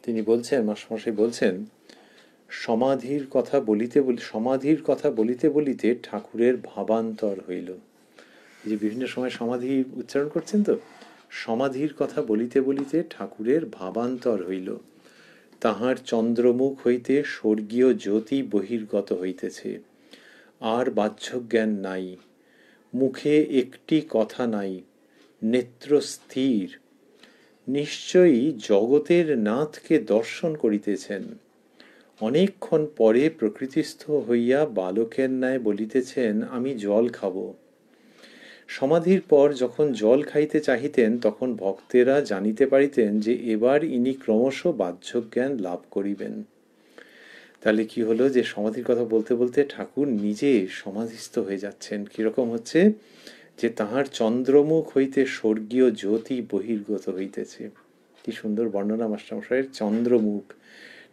তিনি বলছেন, মাস্টারমশাই বলছেন, সমাধির কথা বলিতে বলিতে ঠাকুরের ভাবান্তর হইল। এই যে বিভিন্ন সময় সমাধি উচ্চারণ করছেন, তো সমাধির কথা বলিতে বলিতে ঠাকুরের ভাবান্তর হইল, তাহার চন্দ্রমুখ হইতে স্বর্গীয় জ্যোতি বহির্গত হইতেছে, আর বাহ্যজ্ঞান নাই, মুখে একটি কথা নাই, নেত্র স্থির, নিশ্চয়ই জগতের নাথকে দর্শন করিতেছেন। অনেকক্ষণ পরে প্রকৃতিস্থ হইয়া বালকের ন্যায় বলিতেছেন, আমি জল খাব। সমাধির পর যখন জল খাইতে চাহিতেন, তখন ভক্তেরা জানিতে পারিতেন যে এবার ইনি ক্রমশ বাহ্যজ্ঞান লাভ করিবেন। তাহলে কি হলো যে সমাধির কথা বলতে বলতে ঠাকুর নিজে সমাধিস্থ হয়ে যাচ্ছেন। কিরকম হচ্ছে যে তাহার চন্দ্রমুখ হইতে স্বর্গীয় জ্যোতি বহির্গত হইতেছে। কি সুন্দর বর্ণনা মাস্টারমশাইয়ের, চন্দ্রমুখ,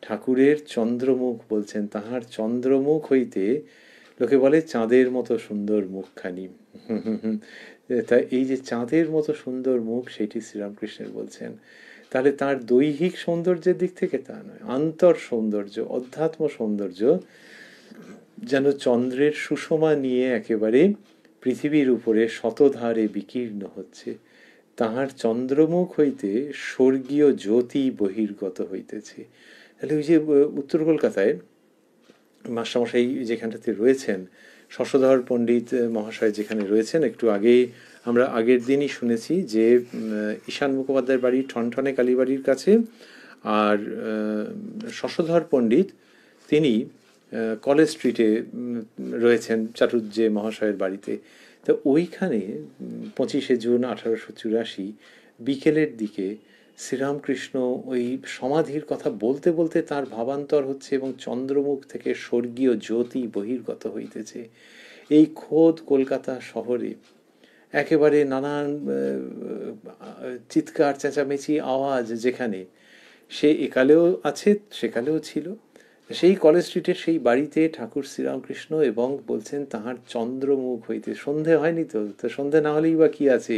ঠাকুরের চন্দ্রমুখ বলছেন, তাহার চন্দ্রমুখ হইতে, লোকে বলে চাঁদের মতো সুন্দর মুখখানি, তা এই যে চাঁদের মতো সুন্দর মুখ সেটি শ্রীরামকৃষ্ণের বলছেন। তাহলে তার দৈহিক সৌন্দর্যের দিক থেকে তা নয়, আন্তর সৌন্দর্য, অধ্যাত্ম সৌন্দর্য যেন চন্দ্রের সুষমা নিয়ে একেবারে পৃথিবীর উপরে শতধারে বিকীর্ণ হচ্ছে। তাহার চন্দ্রমুখ হইতে স্বর্গীয় জ্যোতি বহির্গত হইতেছে। তাহলে ওই যে উত্তর কলকাতায় মাস্টারমশাই যেখানটাতে রয়েছেন, শশধর পণ্ডিত মহাশয় যেখানে রয়েছেন, একটু আগে আমরা আগের দিনই শুনেছি যে ঈশান মুখোপাধ্যায়ের বাড়ি ঠনঠনে কালীবাড়ির কাছে, আর শশধর পণ্ডিত তিনি কলেজ স্ট্রিটে রয়েছেন চাটুর্যে মহাশয়ের বাড়িতে। তো ওইখানে 25শে জুন 1884 বিকেলের দিকে শ্রীরামকৃষ্ণ ওই সমাধির কথা বলতে বলতে তার ভাবান্তর হচ্ছে এবং চন্দ্রমুখ থেকে স্বর্গীয় জ্যোতি বহির্গত হইতেছে। এই খোদ কলকাতা শহরে একেবারে নানান চিৎকার চেঁচামেচি আওয়াজ, যেখানে সে একালেও আছে সেকালেও ছিল, সেই কলেজ স্ট্রিটের সেই বাড়িতে ঠাকুর শ্রীরামকৃষ্ণ, এবং বলছেন তাহার চন্দ্রমুখ হইতে, সন্ধে হয়নি তো, তো সন্ধে না হলেই বা কি আছে,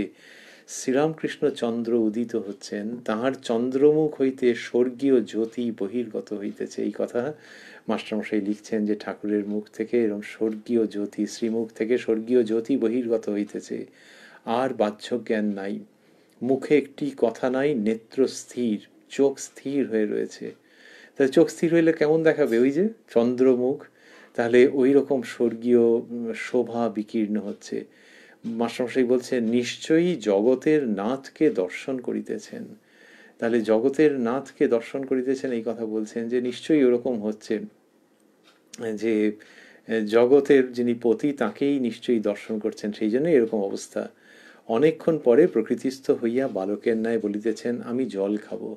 শ্রীরামকৃষ্ণ চন্দ্র উদিত হচ্ছেন, তাহার চন্দ্রমুখ হইতে স্বর্গীয় জ্যোতি বহির্গত হইতেছে। এই কথা মাস্টারমশাই লিখছেন যে ঠাকুরের মুখ থেকে এরকম স্বর্গীয় জ্যোতি, শ্রীমুখ থেকে স্বর্গীয় জ্যোতি বহির্গত হইতেছে, আর বাহ্যজ্ঞান নাই, মুখে একটি কথা নাই, নেত্র স্থির, চোখ স্থির হয়ে রয়েছে। তাহলে চোখ স্থির হইলে কেমন দেখাবে? ওই যে চন্দ্রমুখ, তাহলে ওই রকম স্বর্গীয় শোভা বিকীর্ণ হচ্ছে। মাস্টারমশাই বলছেন নিশ্চয়ই জগতের নাথকে দর্শন করিতেছেন। তাহলে জগতের নাথকে দর্শন করিতেছেন এই কথা বলছেন যে নিশ্চয়ই ওরকম হচ্ছে যে জগতের যিনি পতি তাকেই নিশ্চয়ই দর্শন করছেন, সেই জন্যই এরকম অবস্থা। অনেকক্ষণ পরে প্রকৃতিস্থ হইয়া বালকের ন্যায় বলিতেছেন, আমি জল খাবো।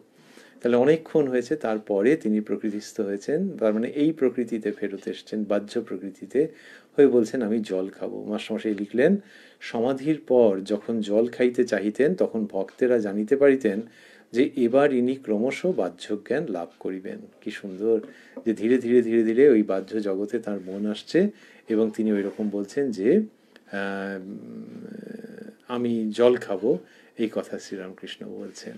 তাহলে অনেকক্ষণ হয়েছে, তারপরে তিনি প্রকৃতিস্থ হয়েছেন, তার মানে এই প্রকৃতিতে ফেরত এসছেন, বাহ্য প্রকৃতিতে হয়ে বলছেন আমি জল খাবো। মাস্টারমশাই লিখলেন, সমাধির পর যখন জল খাইতে চাহিতেন, তখন ভক্তেরা জানিতে পারিতেন যে এবার ইনি ক্রমশ বাহ্যজ্ঞান লাভ করিবেন। কি সুন্দর যে ধীরে ধীরে ধীরে ধীরে ওই বাহ্য জগতে তার মন আসছে, এবং তিনি ওই রকম বলছেন যে আমি জল খাবো, এই কথা শ্রীরামকৃষ্ণ বলছেন।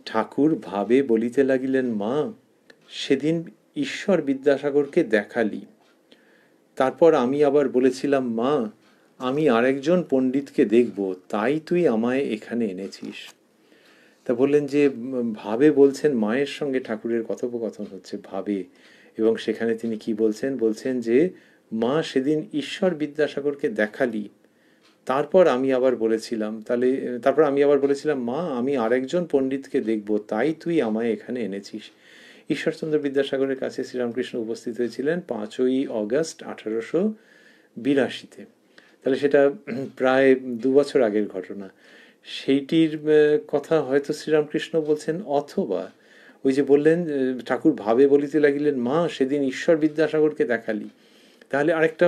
ঠাকুর ভাবে বলিতে লাগিলেন, মা সেদিন ঈশ্বর বিদ্যাসাগরকে দেখালি, তারপর আমি আবার বলেছিলাম, মা আমি আরেকজন পণ্ডিতকে দেখব, তাই তুই আমায় এখানে এনেছিস। তা বললেন যে ভাবে বলছেন, মায়ের সঙ্গে ঠাকুরের কথোপকথন হচ্ছে ভাবে, এবং সেখানে তিনি কি বলছেন, বলছেন যে মা সেদিন ঈশ্বর বিদ্যাসাগরকে দেখালি, তারপর আমি আবার বলেছিলাম মা আমি আরেকজন পণ্ডিতকে দেখব, তাই তুই আমায় এখানে এনেছিস। ঈশ্বরচন্দ্র বিদ্যাসাগরের কাছে শ্রীরামকৃষ্ণ উপস্থিত হয়েছিলেন 5ই অগস্ট 1882-তে। তাহলে সেটা প্রায় 2 বছর আগের ঘটনা। সেইটির কথা হয়তো শ্রীরামকৃষ্ণ বলছেন, অথবা ওই যে বললেন ঠাকুর ভাবে বলিতে লাগিলেন, মা সেদিন ঈশ্বর বিদ্যাসাগরকে দেখালি, তাহলে আরেকটা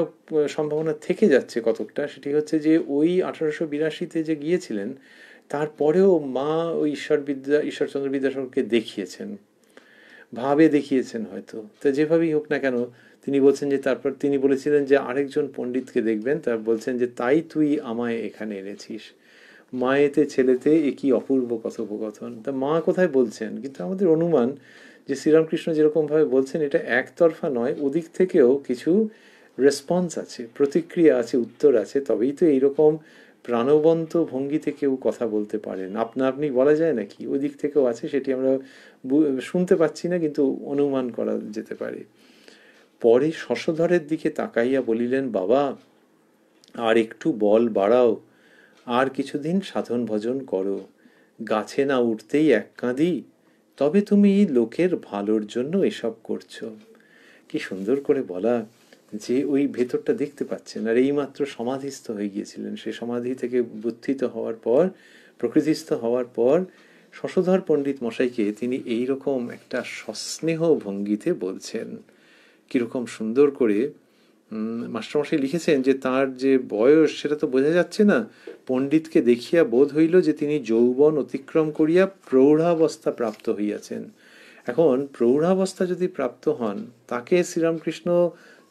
সম্ভাবনা থেকে যাচ্ছে কতকটা, সেটি হচ্ছে যে ওই 1882-তে যে গিয়েছিলেন তারপরেও মা ওই ঈশ্বরচন্দ্র বিদ্যাসাগরকে দেখিয়েছেন, ভাবে দেখিয়েছেন হয়তো। তা যেভাবেই হোক না কেন, তিনি বলছেন যে তারপর তিনি বলেছিলেন যে আরেকজন পণ্ডিতকে দেখবেন, তার বলছেন যে তাই তুই আমায় এখানে এনেছিস। মায়েতে ছেলেতে একই অপূর্ব কথোপকথন। তা মা কোথায় বলছেন, কিন্তু আমাদের অনুমান যে শ্রীরামকৃষ্ণ যেরকমভাবে বলছেন এটা একতরফা নয়, ওদিক থেকেও কিছু রেসপন্স আছে, প্রতিক্রিয়া আছে, উত্তর আছে, তবেই তো এইরকম প্রাণবন্ত ভঙ্গিতে কেউ কথা বলতে পারেন। আপনি বলা যায় নাকি, ওদিক থেকেও আছে, সেটি আমরা শুনতে পাচ্ছি না, কিন্তু অনুমান করা যেতে পারে। পরে শশধরের দিকে তাকাইয়া বলিলেন, বাবা আর একটু বল বাড়াও, আর কিছুদিন সাধন ভজন করো, গাছে না উঠতেই এক কাঁদি, তবে তুমি লোকের ভালোর জন্য এসব করছো। কি সুন্দর করে বলা, যে ওই ভেতরটা দেখতে পাচ্ছেন। আর এইমাত্র সমাধিস্থ হয়ে গিয়েছিলেন, সে সমাধি থেকে বুদ্ধিত হওয়ার পর, প্রকৃতিস্থ হওয়ার পর শশধর পণ্ডিত মশাইকে তিনি এইরকম একটা সস্নেহ ভঙ্গিতে বলছেন। কীরকম সুন্দর করে মাস্টারমশাই লিখেছেন যে তার যে বয়স সেটা তো বোঝা যাচ্ছে না, পণ্ডিতকে দেখিয়া বোধ হইল যে তিনি যৌবন অতিক্রম করিয়া প্রৌঢ়াবস্থা প্রাপ্ত হইয়াছেন। এখন প্রৌঢ়াবস্থা যদি প্রাপ্ত হন, তাকে শ্রীরামকৃষ্ণ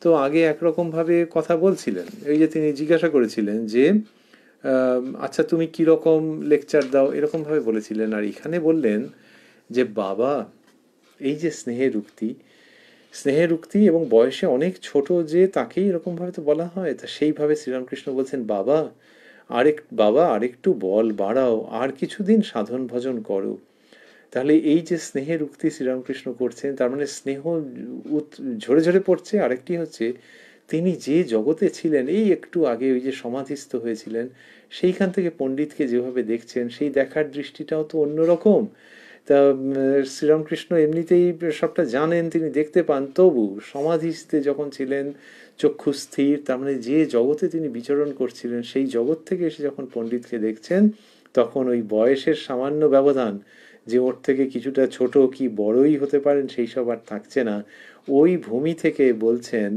তো আগে একরকমভাবে কথা বলছিলেন, এই যে তিনি জিজ্ঞাসা করেছিলেন যে আচ্ছা তুমি কীরকম লেকচার দাও, এরকমভাবে বলেছিলেন। আর এখানে বললেন যে বাবা, এই যে স্নেহের উক্তি এবং বয়সে অনেক ছোট যে তাকেই এরকমভাবে তো বলা হয়, তা সেইভাবে শ্রীরামকৃষ্ণ বলছেন, বাবা আরেকটু বল বাড়াও, আর কিছুদিন সাধন ভজন করো। তাহলে এই যে স্নেহের উক্তি শ্রীরামকৃষ্ণ করছেন, তার মানে স্নেহ ঝরে ঝরে পড়ছে। আরেকটি হচ্ছে তিনি যে জগতে ছিলেন, এই একটু আগে ওই যে সমাধিস্থ হয়েছিলেন, সেইখান থেকে পণ্ডিতকে যেভাবে দেখছেন, সেই দেখার দৃষ্টিটাও তো অন্যরকম। তা শ্রীরামকৃষ্ণ এমনিতেই সবটা জানেন, তিনি দেখতে পান, তবু সমাধিস্থে যখন ছিলেন, চক্ষু স্থির, তার মানে যে জগতে তিনি বিচরণ করছিলেন, সেই জগৎ থেকে এসে যখন পণ্ডিতকে দেখছেন, তখন ওই বয়সের সামান্য ব্যবধান, যে ওর থেকে কিছুটা ছোট কি বড়ই হতে পারেন, সেই সব আর থাকছে না। ওই ভূমি থেকে বলছেন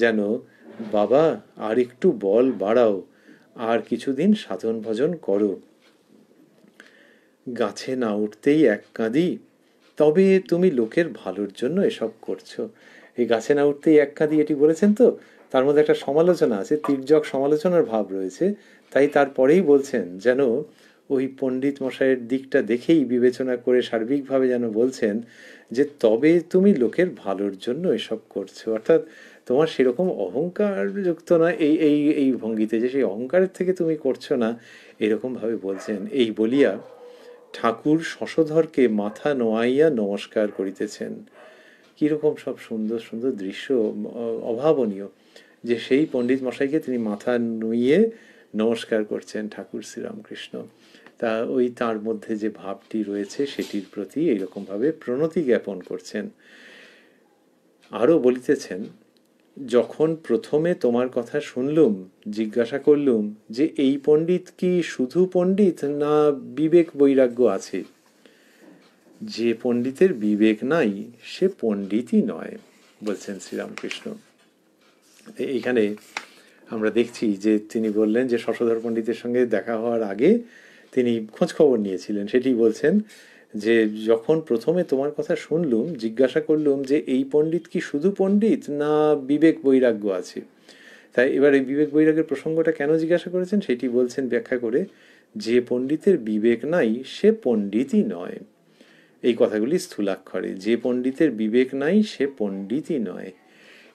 যেন, বাবা আর একটু বল বাড়াও, আর কিছুদিন সাধন ভজন করো, গাছে না উঠতেই এক কাঁদি, তবে তুমি লোকের ভালোর জন্য এসব করছো। এই গাছে না উঠতেই এক কাঁদি এটি বলেছেন তো, তার মধ্যে একটা সমালোচনা আছে, তির্যক সমালোচনার ভাব রয়েছে। তাই তারপরেই বলছেন যেন ওই পণ্ডিত মশাইয়ের দিকটা দেখেই বিবেচনা করে সার্বিকভাবে যেন বলছেন যে তবে তুমি লোকের ভালোর জন্য এসব করছো, অর্থাৎ তোমার সেরকম অহংকার যুক্ত না এই এই এই ভঙ্গিতে, যে সেই অহংকারের থেকে তুমি করছো না, এরকমভাবে বলছেন। এই বলিয়া ঠাকুর শশধরকে মাথা নোয়াইয়া নমস্কার করিতেছেন। কীরকম সব সুন্দর সুন্দর দৃশ্য, অভাবনীয়, যে সেই পণ্ডিত মশাইকে তিনি মাথা নুইয়ে নমস্কার করছেন ঠাকুর শ্রীরামকৃষ্ণ। তা ওই তার মধ্যে যে ভাবটি রয়েছে সেটির প্রতি এইরকমভাবে প্রণতি জ্ঞাপন করছেন। আরও বলিতেছেন, যখন প্রথমে তোমার কথা শুনলুম, জিজ্ঞাসা করলুম যে এই পণ্ডিত কি শুধু পণ্ডিত না বিবেক বৈরাগ্য আছে? যে পণ্ডিতের বিবেক নাই সে পণ্ডিতই নয়, বলছেন শ্রীরামকৃষ্ণ। এইখানে আমরা দেখছি যে তিনি বললেন যে শশধর পণ্ডিতের সঙ্গে দেখা হওয়ার আগে তিনি খোঁজ খবর নিয়েছিলেন, সেটি বলছেন যে যখন প্রথমে তোমার কথা শুনলুম, জিজ্ঞাসা করলুম যে এই পণ্ডিত কি শুধু পণ্ডিত না বিবেক বৈরাগ্য আছে। তাই এবার এই বিবেক বৈরাগ্যের প্রসঙ্গটা কেন জিজ্ঞাসা করেছেন সেটি বলছেন ব্যাখ্যা করে, যে পণ্ডিতের বিবেক নাই সে পণ্ডিতই নয়। এই কথাগুলি স্থূলাক্ষরে, যে পণ্ডিতের বিবেক নাই সে পণ্ডিতই নয়।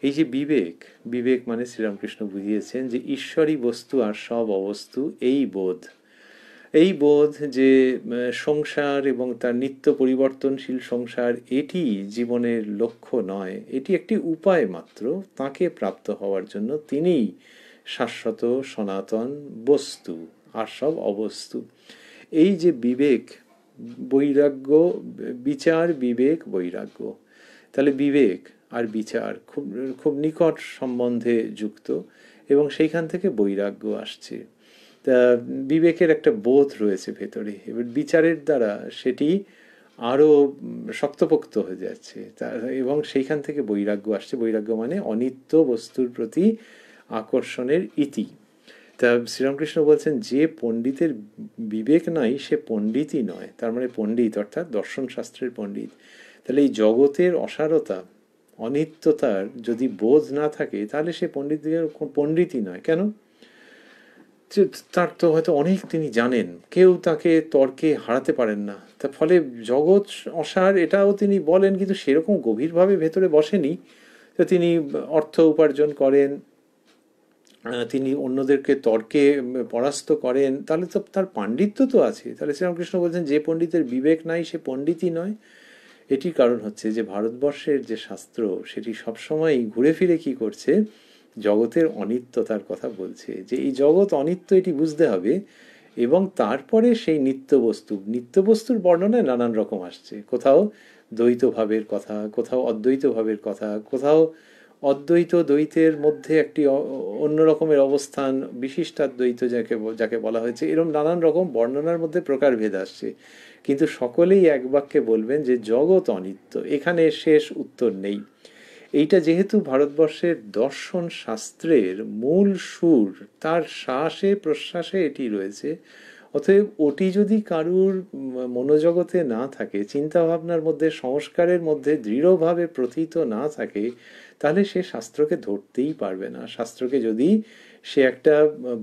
এই যে বিবেক, বিবেক মানে শ্রীরামকৃষ্ণ বুঝিয়েছেন যে ঈশ্বরী বস্তু আর সব অবস্তু, এই বোধ, এই বোধ যে সংসার এবং তার নিত্য পরিবর্তনশীল সংসার এটি জীবনের লক্ষ্য নয়, এটি একটি উপায় মাত্র তাকে প্রাপ্ত হওয়ার জন্য। তিনিই শাশ্বত সনাতন বস্তু আর সব অবস্তু। এই যে বিবেক বৈরাগ্য, বিচার বিবেক বৈরাগ্য, তাহলে বিবেক আর বিচার খুব খুব নিকট সম্বন্ধে যুক্ত, এবং সেইখান থেকে বৈরাগ্য আসছে। তা বিবেকের একটা বোধ রয়েছে ভেতরে, এবার বিচারের দ্বারা সেটি আরও শক্তপোক্ত হয়ে যাচ্ছে, এবং সেইখান থেকে বৈরাগ্য আসছে। বৈরাগ্য মানে অনিত্য বস্তুর প্রতি আকর্ষণের ইতি। তা শ্রীরামকৃষ্ণ বলছেন যে পণ্ডিতের বিবেক নাই সে পণ্ডিতই নয়, তার মানে পণ্ডিত অর্থাৎ দর্শন শাস্ত্রের পণ্ডিত। তাহলে এই জগতের অসারতা, অনিত্যতার যদি বোধ না থাকে তাহলে সে পণ্ডিতই নয়। কেন? তার তো হয়তো অনেক তিনি জানেন, কেউ তাকে তর্কে হারাতে পারেন না, তার ফলে জগৎ অসার এটাও তিনি বলেন, কিন্তু সেরকম গভীরভাবে ভেতরে বসেনি। তো তিনি অর্থ উপার্জন করেন, তিনি অন্যদেরকে তর্কে পরাস্ত করেন, তাহলে তো তার পাণ্ডিত্য তো আছে। তাহলে শ্রীরামকৃষ্ণ বলছেন যে পণ্ডিতের বিবেক নাই সে পণ্ডিতই নয়। এটির কারণ হচ্ছে যে ভারতবর্ষের যে শাস্ত্র সেটি সবসময় ঘুরে ফিরে কি করছে, জগতের অনিত্যতার কথা বলছে, যে এই জগৎ অনিত্য এটি বুঝতে হবে, এবং তারপরে সেই নিত্যবস্তুর বর্ণনায় নানান রকম আসছে। কোথাও দ্বৈত ভাবের কথা, কোথাও অদ্বৈত ভাবের কথা, কোথাও অদ্বৈত দ্বৈতের মধ্যে একটি অন্য রকমের অবস্থান বিশিষ্টাদ্বৈত যাকে বলা হয়েছে, এরকম নানান রকম বর্ণনার মধ্যে প্রকারভেদ আসছে, কিন্তু সকলেই এক বাক্যে বলবেন যে জগৎ অনিত্য। এখানে শেষ উত্তর নেই। এইটা যেহেতু ভারতবর্ষের দর্শন শাস্ত্রের মূল সুর, তার শ্বাসে প্রশ্বাসে এটি রয়েছে, অতএব ওটি যদি কারুর মনোজগতে না থাকে, চিন্তাভাবনার মধ্যে সংস্কারের মধ্যে দৃঢ়ভাবে প্রথিত না থাকে, তাহলে সে শাস্ত্রকে ধরতেই পারবে না। শাস্ত্রকে যদি সে একটা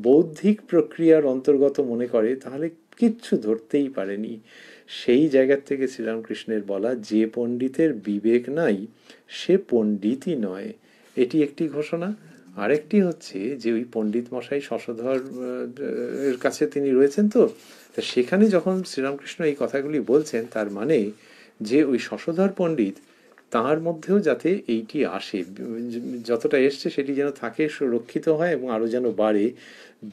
বৌদ্ধিক প্রক্রিয়ার অন্তর্গত মনে করে তাহলে কিচ্ছু ধরতেই পারেনি। সেই জায়গার থেকে শ্রীরামকৃষ্ণের বলা যে পণ্ডিতের বিবেক নাই সে পণ্ডিতই নয়, এটি একটি ঘোষণা। আরেকটি হচ্ছে যে ওই পণ্ডিত মশাই শশধর এর কাছে তিনি রয়েছেন, তো সেখানে যখন শ্রীরামকৃষ্ণ এই কথাগুলি বলছেন, তার মানে যে ওই শশধর পণ্ডিত তার মধ্যেও যাতে এইটি আসে, যতটা এসছে সেটি যেন থাকে, সুরক্ষিত হয় এবং আরও যেন বাড়ে,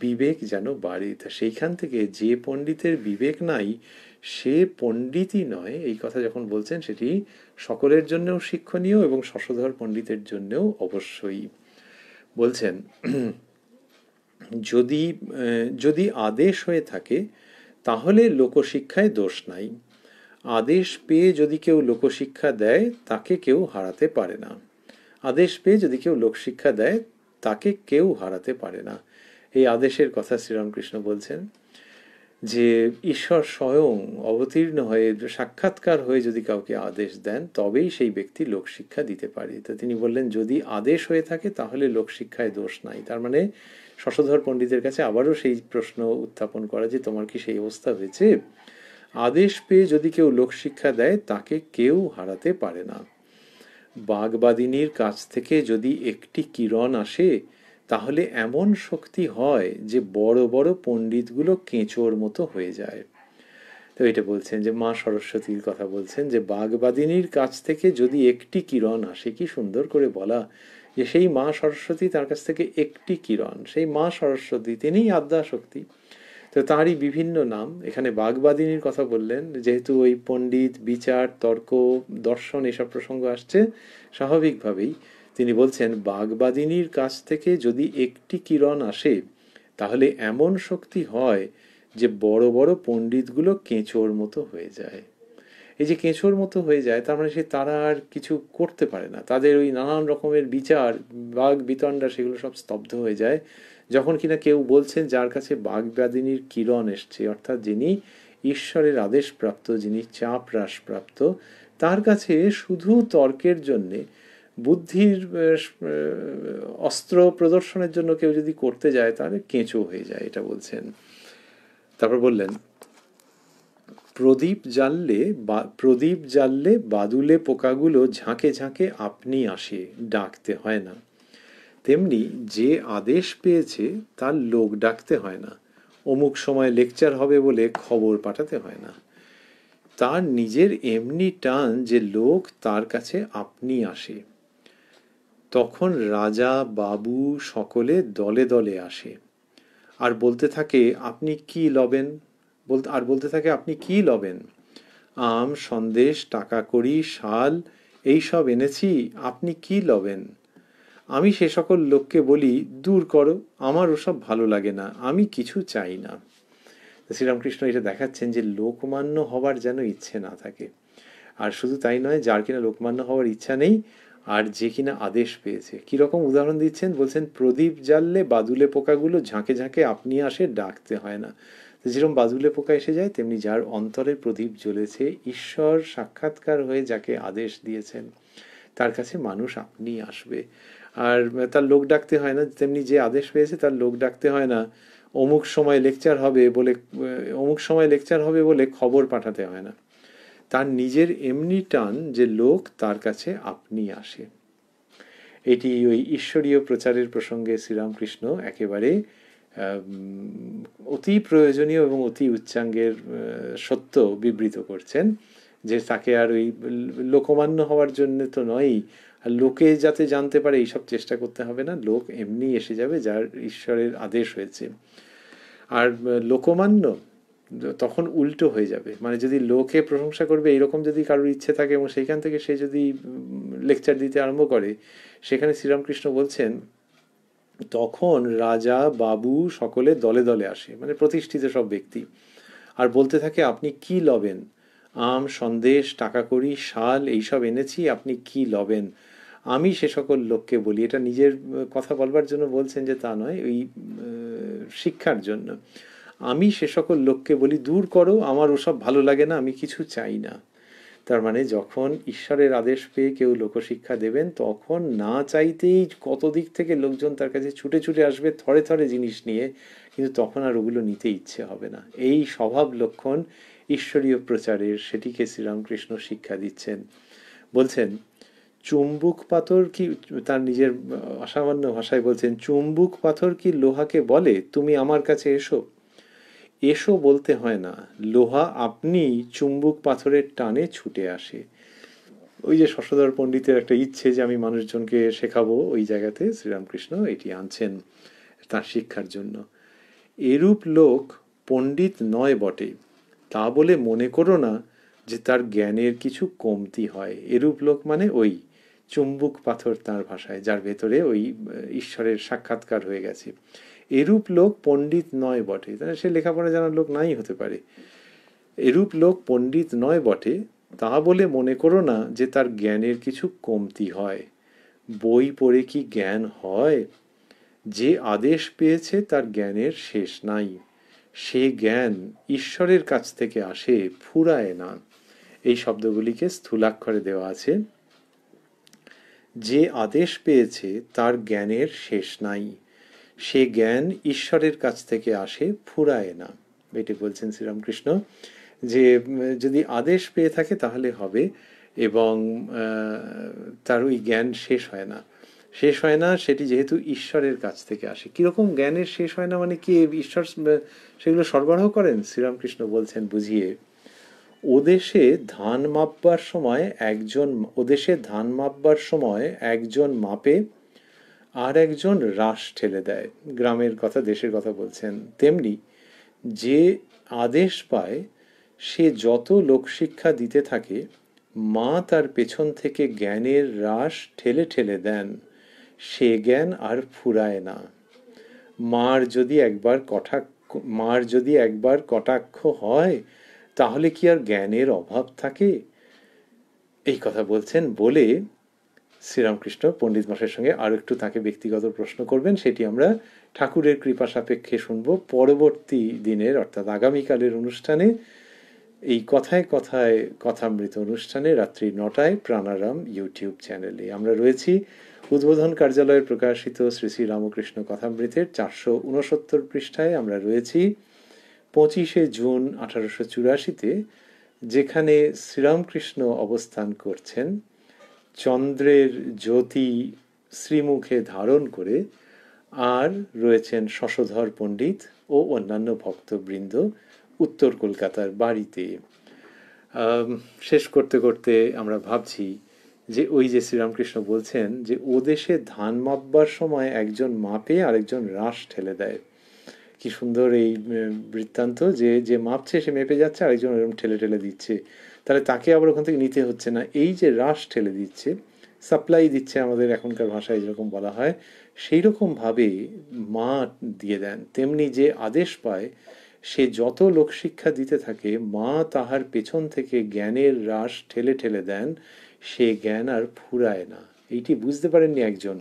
বিবেক যেন বাড়ে। তা সেইখান থেকে যে পণ্ডিতের বিবেক নাই সে পণ্ডিতই নয়, এই কথা যখন বলছেন সেটি সকলের জন্যও শিক্ষণীয় এবং শশধর পণ্ডিতের জন্যও অবশ্যই। বলছেন যদি যদি আদেশ হয়ে থাকে তাহলে লোকশিক্ষায় দোষ নাই। আদেশ পেয়ে যদি কেউ লোকশিক্ষা দেয় তাকে কেউ হারাতে পারে না। আদেশ পেয়ে যদি কেউ লোকশিক্ষা দেয় তাকে কেউ হারাতে পারে না। এই আদেশের কথা শ্রীরামকৃষ্ণ বলছেন যে ঈশ্বর স্বয়ং অবতীর্ণ হয়ে সাক্ষাৎকার হয়ে যদি কাউকে আদেশ দেন তবেই সেই ব্যক্তি লোকশিক্ষা দিতে পারে। তো তিনি বললেন যদি আদেশ হয়ে থাকে তাহলে লোকশিক্ষায় দোষ নাই। তার মানে শশধর পণ্ডিতের কাছে আবারও সেই প্রশ্ন উত্থাপন করা যে তোমার কি সেই অবস্থা হয়েছে? আদেশ পেয়ে যদি কেউ লোকশিক্ষা দেয় তাকে কেউ হারাতে পারে না। বাগবাদিনীর কাছ থেকে যদি একটি কিরণ আসে তাহলে এমন শক্তি হয় যে বড় বড় পণ্ডিতগুলো কেঁচোর মতো হয়ে যায়। তো এটা বলছেন যে মা সরস্বতীর কথা বলছেন যে বাগবাদিনীর কাছ থেকে যদি একটি কিরণ আসে, কি সুন্দর করে বলা যে সেই মা সরস্বতী, তার কাছ থেকে একটি কিরণ, সেই মা সরস্বতী তিনিই আদ্যা শক্তি। তো তাঁরই বিভিন্ন নাম, এখানে বাগবাদিনীর কথা বললেন যেহেতু ওই পণ্ডিত, বিচার, তর্ক, দর্শন এসব প্রসঙ্গ আসছে, স্বাভাবিকভাবেই তিনি বলছেন বাগবাদিনীর কাছ থেকে যদি একটি কিরণ আসে তাহলে এমন শক্তি হয় যে বড় বড় পণ্ডিতগুলো কেঁচোর মতো হয়ে যায়। এই যে কেঁচোর মতো হয়ে যায় তার মানে তারা আর কিছু করতে পারে না, তাদের ওই নানান রকমের বিচার বাগ বিতণ্ডা সেগুলো সব স্তব্ধ হয়ে যায় যখন কিনা কেউ বলছেন যার কাছে বাগবাদিনীর কিরণ এসছে, অর্থাৎ যিনি ঈশ্বরের আদেশপ্রাপ্ত, যিনি চাপ হ্রাসপ্রাপ্ত, তার কাছে শুধু তর্কের জন্যে, বুদ্ধির অস্ত্র প্রদর্শনের জন্য কেউ যদি করতে যায় তাহলে কেঁচো হয়ে যায়, এটা বলছেন। তারপর বললেন, প্রদীপ জ্বাললে বাদুলে পোকাগুলো ঝাঁকে ঝাঁকে আপনি আসে, ডাকতে হয় না। তেমনি যে আদেশ পেয়েছে তার লোক ডাকতে হয় না, অমুক সময় লেকচার হবে বলে খবর পাঠাতে হয় না। তার নিজের এমনি টান যে লোক তার কাছে আপনি আসে। তখন রাজা বাবু সকলে দলে দলে আসে, আর বলতে থাকে আপনি কি লবেন, আপনি কি লবেন? আম, সন্দেশ, টাকা কড়ি, শাল এইসব এনেছি, আপনি কি লবেন? আমি সে সকল লোককে বলি, দূর করো, আমার ওসব ভালো লাগে না, আমি কিছু চাই না। শ্রীরামকৃষ্ণ এটা দেখাচ্ছেন যে লোকমান্য হবার যেন ইচ্ছে না থাকে। আর শুধু তাই নয়, যার কিনা লোকমান্য হওয়ার ইচ্ছা নেই আর যে কিনা আদেশ পেয়েছে, কিরকম উদাহরণ দিচ্ছেন, বলছেন প্রদীপ জ্বাললে বাদুলে পোকাগুলো ঝাঁকে ঝাঁকে আপনি আসে, ডাকতে হয় না। যেরকম বাদুলে পোকা এসে যায়, তেমনি যার অন্তরে প্রদীপ জ্বলেছে, ঈশ্বর সাক্ষাৎকার হয়ে যাকে আদেশ দিয়েছেন, তার কাছে মানুষ আপনি আসবে। আর তার লোক ডাকতে হয় না, তেমনি যে আদেশ পেয়েছে তার লোক ডাকতে হয় না। অমুক সময় লেকচার হবে বলে খবর পাঠাতে হয় না। তার নিজের এমনি টান যে লোক তার কাছে আপনি আসে। এটি ওই ঈশ্বরীয় প্রচারের প্রসঙ্গে শ্রীরামকৃষ্ণ একেবারে অতি প্রয়োজনীয় এবং অতি উচ্চাঙ্গের সত্য বিবৃত করছেন, যে তাকে আর ওই লোকমান্য হওয়ার জন্য তো নয়ই, আর লোকে যাতে জানতে পারে এইসব চেষ্টা করতে হবে না, লোক এমনি এসে যাবে যার ঈশ্বরের আদেশ হয়েছে। আর লোকমান্য তখন উল্টো হয়ে যাবে, মানে যদি লোকে প্রশংসা করবে এইরকম যদি কারোর ইচ্ছে থাকে এবং সেইখান থেকে সে যদি লেকচার দিতে আরম্ভ করে, সেখানে শ্রীরামকৃষ্ণ বলছেন তখন রাজা বাবু সকলে দলে দলে আসে, মানে প্রতিষ্ঠিত সব ব্যক্তি, আর বলতে থাকে আপনি কি লবেন? আম, সন্দেশ, টাকা কড়ি, শাল এইসব এনেছি, আপনি কি লবেন? আমি সে সকল লোককে বলি, এটা নিজের কথা বলবার জন্য বলছেন যে তা নয়, ওই শিক্ষার জন্য। আমি সে সকল লোককে বলি, দূর করো, আমার ওসব ভালো লাগে না, আমি কিছু চাই না। তার মানে যখন ঈশ্বরের আদেশ পেয়ে কেউ লোকশিক্ষা দেবেন, তখন না চাইতেই কত দিক থেকে লোকজন তার কাছে ছুটে ছুটে আসবে থরে থরে জিনিস নিয়ে, কিন্তু তখন আর ওগুলো নিতে ইচ্ছে হবে না। এই স্বভাব লক্ষণ ঈশ্বরীয় প্রচারের, সেটিকে শ্রীরামকৃষ্ণ শিক্ষা দিচ্ছেন। বলছেন চুম্বুক পাথর কি, তার নিজের অসামান্য ভাষায় বলছেন, চুম্বুক পাথর কি লোহাকে বলে তুমি আমার কাছে এসো? এসো বলতে হয় না, লোহা আপনি চুম্বুক পাথরের টানে ছুটে আসে। ওই যে শশধর পণ্ডিতের একটা ইচ্ছে যে আমি মানুষজনকে শেখাবো, ওই জায়গাতে শ্রীরামকৃষ্ণ এটি আনছেন তার শিক্ষার জন্য। এরূপ লোক পণ্ডিত নয় বটে, তা বলে মনে করো না যে তার জ্ঞানের কিছু কমতি হয়। এরূপ লোক মানে ওই চুম্বুক পাথর তার ভাষায়, যার ভেতরে ওই ঈশ্বরের সাক্ষাৎকার হয়ে গেছে। এরূপ লোক পণ্ডিত নয় বটে, সে লেখাপড়া জানার লোক নাই হতে পারে। এরূপ লোক পণ্ডিত নয় বটে, তা বলে মনে করো না যে তার জ্ঞানের কিছু কমতি হয়। বই পড়ে কি জ্ঞান হয়? যে আদেশ পেয়েছে তার জ্ঞানের শেষ নাই। সে জ্ঞান ঈশ্বরের কাছ থেকে আসে, ফুরায় না। এই শব্দগুলিকে স্থূলাক্ষরে দেওয়া আছে। যে আদেশ পেয়েছে তার জ্ঞানের শেষ নাই, সে জ্ঞান ঈশ্বরের কাছ থেকে আসে, ফুরায় না। এটি বলছেন শ্রীরামকৃষ্ণ, যে যদি আদেশ পেয়ে থাকে তাহলে হবে, এবং তার ওই জ্ঞান শেষ হয় না। সেটি যেহেতু ঈশ্বরের কাছ থেকে আসে। কিরকম জ্ঞানের শেষ হয় না মানে কি, ঈশ্বর সেগুলো সরবরাহ করেন? শ্রীরামকৃষ্ণ বলছেন বুঝিয়ে, ওদেশে ধান মাপবার সময় একজন মাপে আর একজন রাশ ঠেলে দেয়। গ্রামের কথা, দেশের কথা বলছেন। তেমনি যে আদেশ পায় সে যত লোকশিক্ষা দিতে থাকে, মা তার পেছন থেকে জ্ঞানের রাশ ঠেলে ঠেলে দেন, সে জ্ঞান আর ফুরায় না। মার যদি একবার কটাক্ষ হয়, তাহলে কি আর জ্ঞানের অভাব থাকে? এই কথা বলছেন বলে শ্রীরামকৃষ্ণ পণ্ডিত মশাইয়ের সঙ্গে আর একটু তাকে ব্যক্তিগত প্রশ্ন করবেন। সেটি আমরা ঠাকুরের কৃপা সাপেক্ষে শুনব পরবর্তী দিনের, অর্থাৎ আগামীকালের অনুষ্ঠানে। এই কথায় কথায় কথামৃত অনুষ্ঠানে রাত্রি 9টায় প্রাণারাম ইউটিউব চ্যানেলে আমরা রয়েছি। উদ্বোধন কার্যালয়ের প্রকাশিত শ্রী শ্রী রামকৃষ্ণ কথামৃতের 469 পৃষ্ঠায় আমরা রয়েছি 25শে জুন 1884-তে, যেখানে শ্রীরামকৃষ্ণ অবস্থান করছেন চন্দ্রের জ্যোতি শ্রীমুখে ধারণ করে, আর রয়েছেন শশধর পণ্ডিত ও অন্যান্য ভক্তবৃন্দ উত্তর কলকাতার বাড়িতে। শেষ করতে করতে আমরা ভাবছি যে ওই যে শ্রীরামকৃষ্ণ বলছেন যে ও দেশে ধান মাপবার সময় একজন মাপে আরেকজন রাশ ঠেলে দেয়। কি সুন্দর এই বৃত্তান্ত, যে যে মাপছে সে মেপে যাচ্ছে, আরেকজন এরকম ঠেলে ঠেলে দিচ্ছে, তাহলে তাকে আবার ওখান থেকে নিতে হচ্ছে না। এই যে রাশ ঠেলে দিচ্ছে, সাপ্লাই দিচ্ছে আমাদের এখনকার ভাষায় যেরকম বলা হয়, সেই রকমভাবে মা দিয়ে দেন। তেমনি যে আদেশ পায় সে যত লোকশিক্ষা দিতে থাকে, মা তাহার পেছন থেকে জ্ঞানের রাশ ঠেলে ঠেলে দেন, সে জ্ঞান আর ফুরায় না। এইটি বুঝতে পারেননি একজন,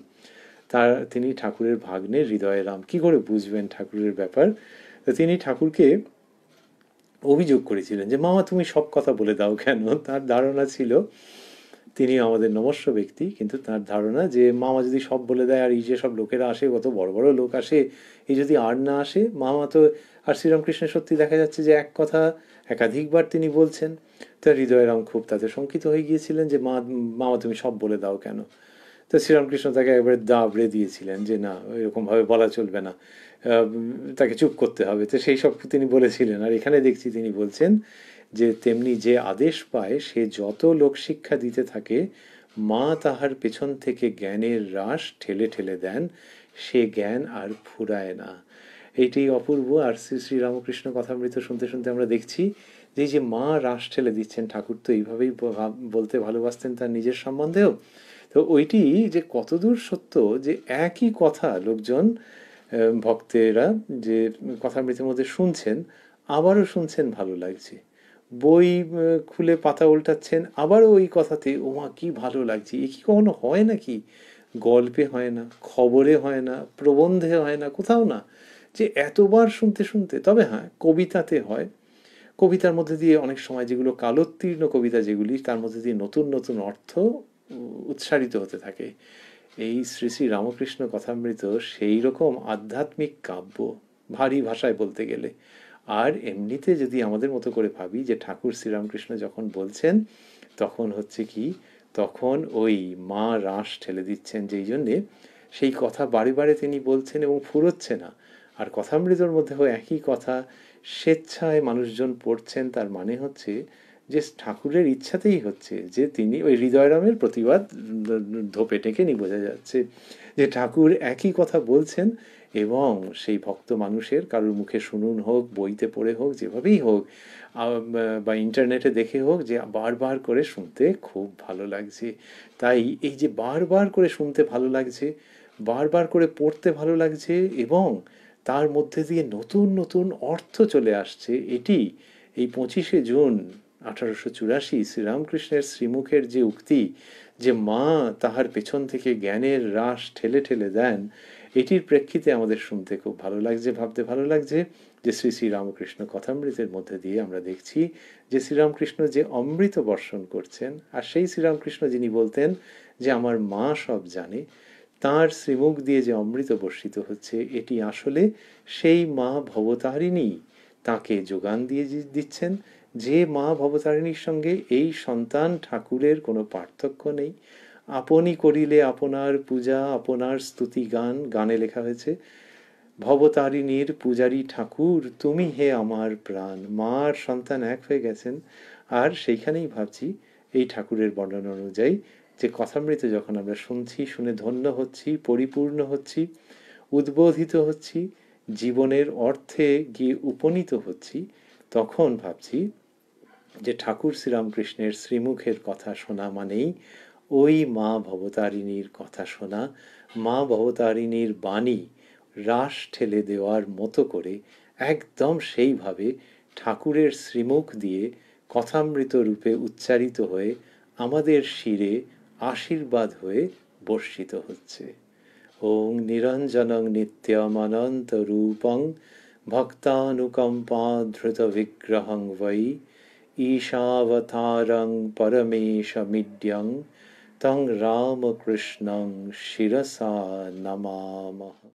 তিনি ঠাকুরের ভাগ্নে হৃদয়রাম। কি করে বুঝবেন ঠাকুরের ব্যাপার? তিনি ঠাকুরকে অভিযোগ করেছিলেন যে মামা তুমি সব কথা বলে দাও কেন। তার ধারণা ছিল, তিনি আমাদের নমস্য ব্যক্তি, কিন্তু তার ধারণা যে মামা যদি সব বলে দেয়, আর এই যে সব লোকেরা আসে, কত বড় বড় লোক আসে, এই যদি আর না আসে মামা তো। আর শ্রীরামকৃষ্ণের সত্যি দেখা যাচ্ছে যে এক কথা একাধিকবার তিনি বলছেন। তার হৃদয়রাম খুব তাতে শঙ্কিত হয়ে গিয়েছিলেন যে মামা তুমি সব বলে দাও কেন। তো শ্রীরামকৃষ্ণ তাকে একবারে দাবড়ে দিয়েছিলেন যে না, এরকমভাবে বলা চলবে না, তাকে চুপ করতে হবে। তো সেই সব তিনি বলেছিলেন। আর এখানে দেখছি তিনি বলছেন যে তেমনি যে আদেশ পায় সে যত লোকশিক্ষা দিতে থাকে, মা তাহার পেছন থেকে জ্ঞানের রাশ ঠেলে ঠেলে দেন, সে জ্ঞান আর ফুরায় না। এইটাই অপূর্ব। আর শ্রী শ্রী রামকৃষ্ণ কথামৃত শুনতে শুনতে আমরা দেখছি যে যে মা রাশ ঠেলে দিচ্ছেন, ঠাকুর তো এইভাবেই বলতে ভালোবাসতেন তার নিজের সম্বন্ধেও। তো ওইটি যে কতদূর সত্য, যে একই কথা লোকজন, ভক্তেরা যে কথামৃতের মধ্যে শুনছেন, আবারও শুনছেন ভালো লাগছে। বই খুলে পাতা উল্টাচ্ছেন, আবারও ওই কথাতে ওমা কি ভালো লাগছে। এ কি কখনো হয় নাকি? গল্পে হয় না, খবরে হয় না, প্রবন্ধে হয় না, কোথাও না, যে এতবার শুনতে শুনতে। তবে হ্যাঁ, কবিতাতে হয়। কবিতার মধ্যে দিয়ে অনেক সময় যেগুলো কালোত্তীর্ণ কবিতা, যেগুলি তার মধ্যে দিয়ে নতুন নতুন অর্থ উৎসারিত হতে থাকে। এই শ্রী শ্রী রামকৃষ্ণ কথামৃত সেই রকম আধ্যাত্মিক কাব্য, ভারী ভাষায় বলতে গেলে। আর এমনিতে যদি আমাদের মতো করে ভাবি যে ঠাকুর শ্রীরামকৃষ্ণ যখন বলছেন, তখন হচ্ছে কি, তখন ওই মা রাশ ঠেলে দিচ্ছেন, যেই জন্যে সেই কথা বারে বারে তিনি বলছেন এবং ফুরোচ্ছে না। আর কথামৃতর মধ্যেও একই কথা স্বেচ্ছায় মানুষজন পড়ছেন। তার মানে হচ্ছে যে ঠাকুরের ইচ্ছাতেই হচ্ছে, যে তিনি ওই হৃদয়রামের প্রতিবাদ ধোপে টেকেনি, বোঝা যাচ্ছে যে ঠাকুর একই কথা বলছেন, এবং সেই ভক্ত মানুষের কারোর মুখে শুনুন হোক, বইতে পড়ে হোক, যেভাবেই হোক, বা ইন্টারনেটে দেখে হোক, যে বারবার করে শুনতে খুব ভালো লাগছে। তাই এই যে বারবার করে শুনতে ভালো লাগছে, বারবার করে পড়তে ভালো লাগছে, এবং তার মধ্যে দিয়ে নতুন নতুন অর্থ চলে আসছে, এটি এই 25শে জুন 1884 শ্রীরামকৃষ্ণের শ্রীমুখের যে উক্তি, যে মা তাহার পেছন থেকে জ্ঞানের রাশ ঠেলে ঠেলে দেন, এটির প্রেক্ষিতে আমাদের শুনতে খুব ভালো লাগছে, ভাবতে ভালো লাগছে যে শ্রী শ্রী রামকৃষ্ণ কথামৃতের মধ্যে দিয়ে আমরা দেখছি যে শ্রীরামকৃষ্ণ যে অমৃত বর্ষণ করছেন, আর সেই শ্রীরামকৃষ্ণ যিনি বলতেন যে আমার মা সব জানে, তাঁর শ্রীমুখ দিয়ে যে অমৃত বর্ষিত হচ্ছে, এটি আসলে সেই মা ভবতারিণী তাকে যোগান দিয়ে দিচ্ছেন। যে মা ভবতারিণীর সঙ্গে এই সন্তান ঠাকুরের কোনো পার্থক্য নেই। আপনি করিলে আপনার পূজা, আপনার স্তুতি গান, গানে লেখা হয়েছে ভবতারিণীর পূজারী ঠাকুর তুমি হে আমার প্রাণ। মা আর সন্তান এক হয়ে গেছেন। আর সেইখানেই ভাবছি এই ঠাকুরের বর্ণনা অনুযায়ী যে কথামৃত যখন আমরা শুনছি, শুনে ধন্য হচ্ছি, পরিপূর্ণ হচ্ছি, উদ্বোধিত হচ্ছি, জীবনের অর্থে গিয়ে উপনীত হচ্ছি, তখন ভাবছি যে ঠাকুর শ্রীরামকৃষ্ণের শ্রীমুখের কথা শোনা মানেই ওই মা ভবতারিণীর কথা শোনা, মা ভবতারিণীর বাণী রাশ ঠেলে দেওয়ার মতো করে একদম সেইভাবে ঠাকুরের শ্রীমুখ দিয়ে কথামৃত রূপে উচ্চারিত হয়ে আমাদের শিরে আশীর্বাদ হয়ে বর্ষিত হচ্ছে। ওং নিরঞ্জনং নিত্যমনন্ত রূপং ভক্তানুকম্পাধৃত বিগ্রহং বৈ ईशावतारं परमेशमिड्यं तं रामकृष्णं शिरसा नमामः।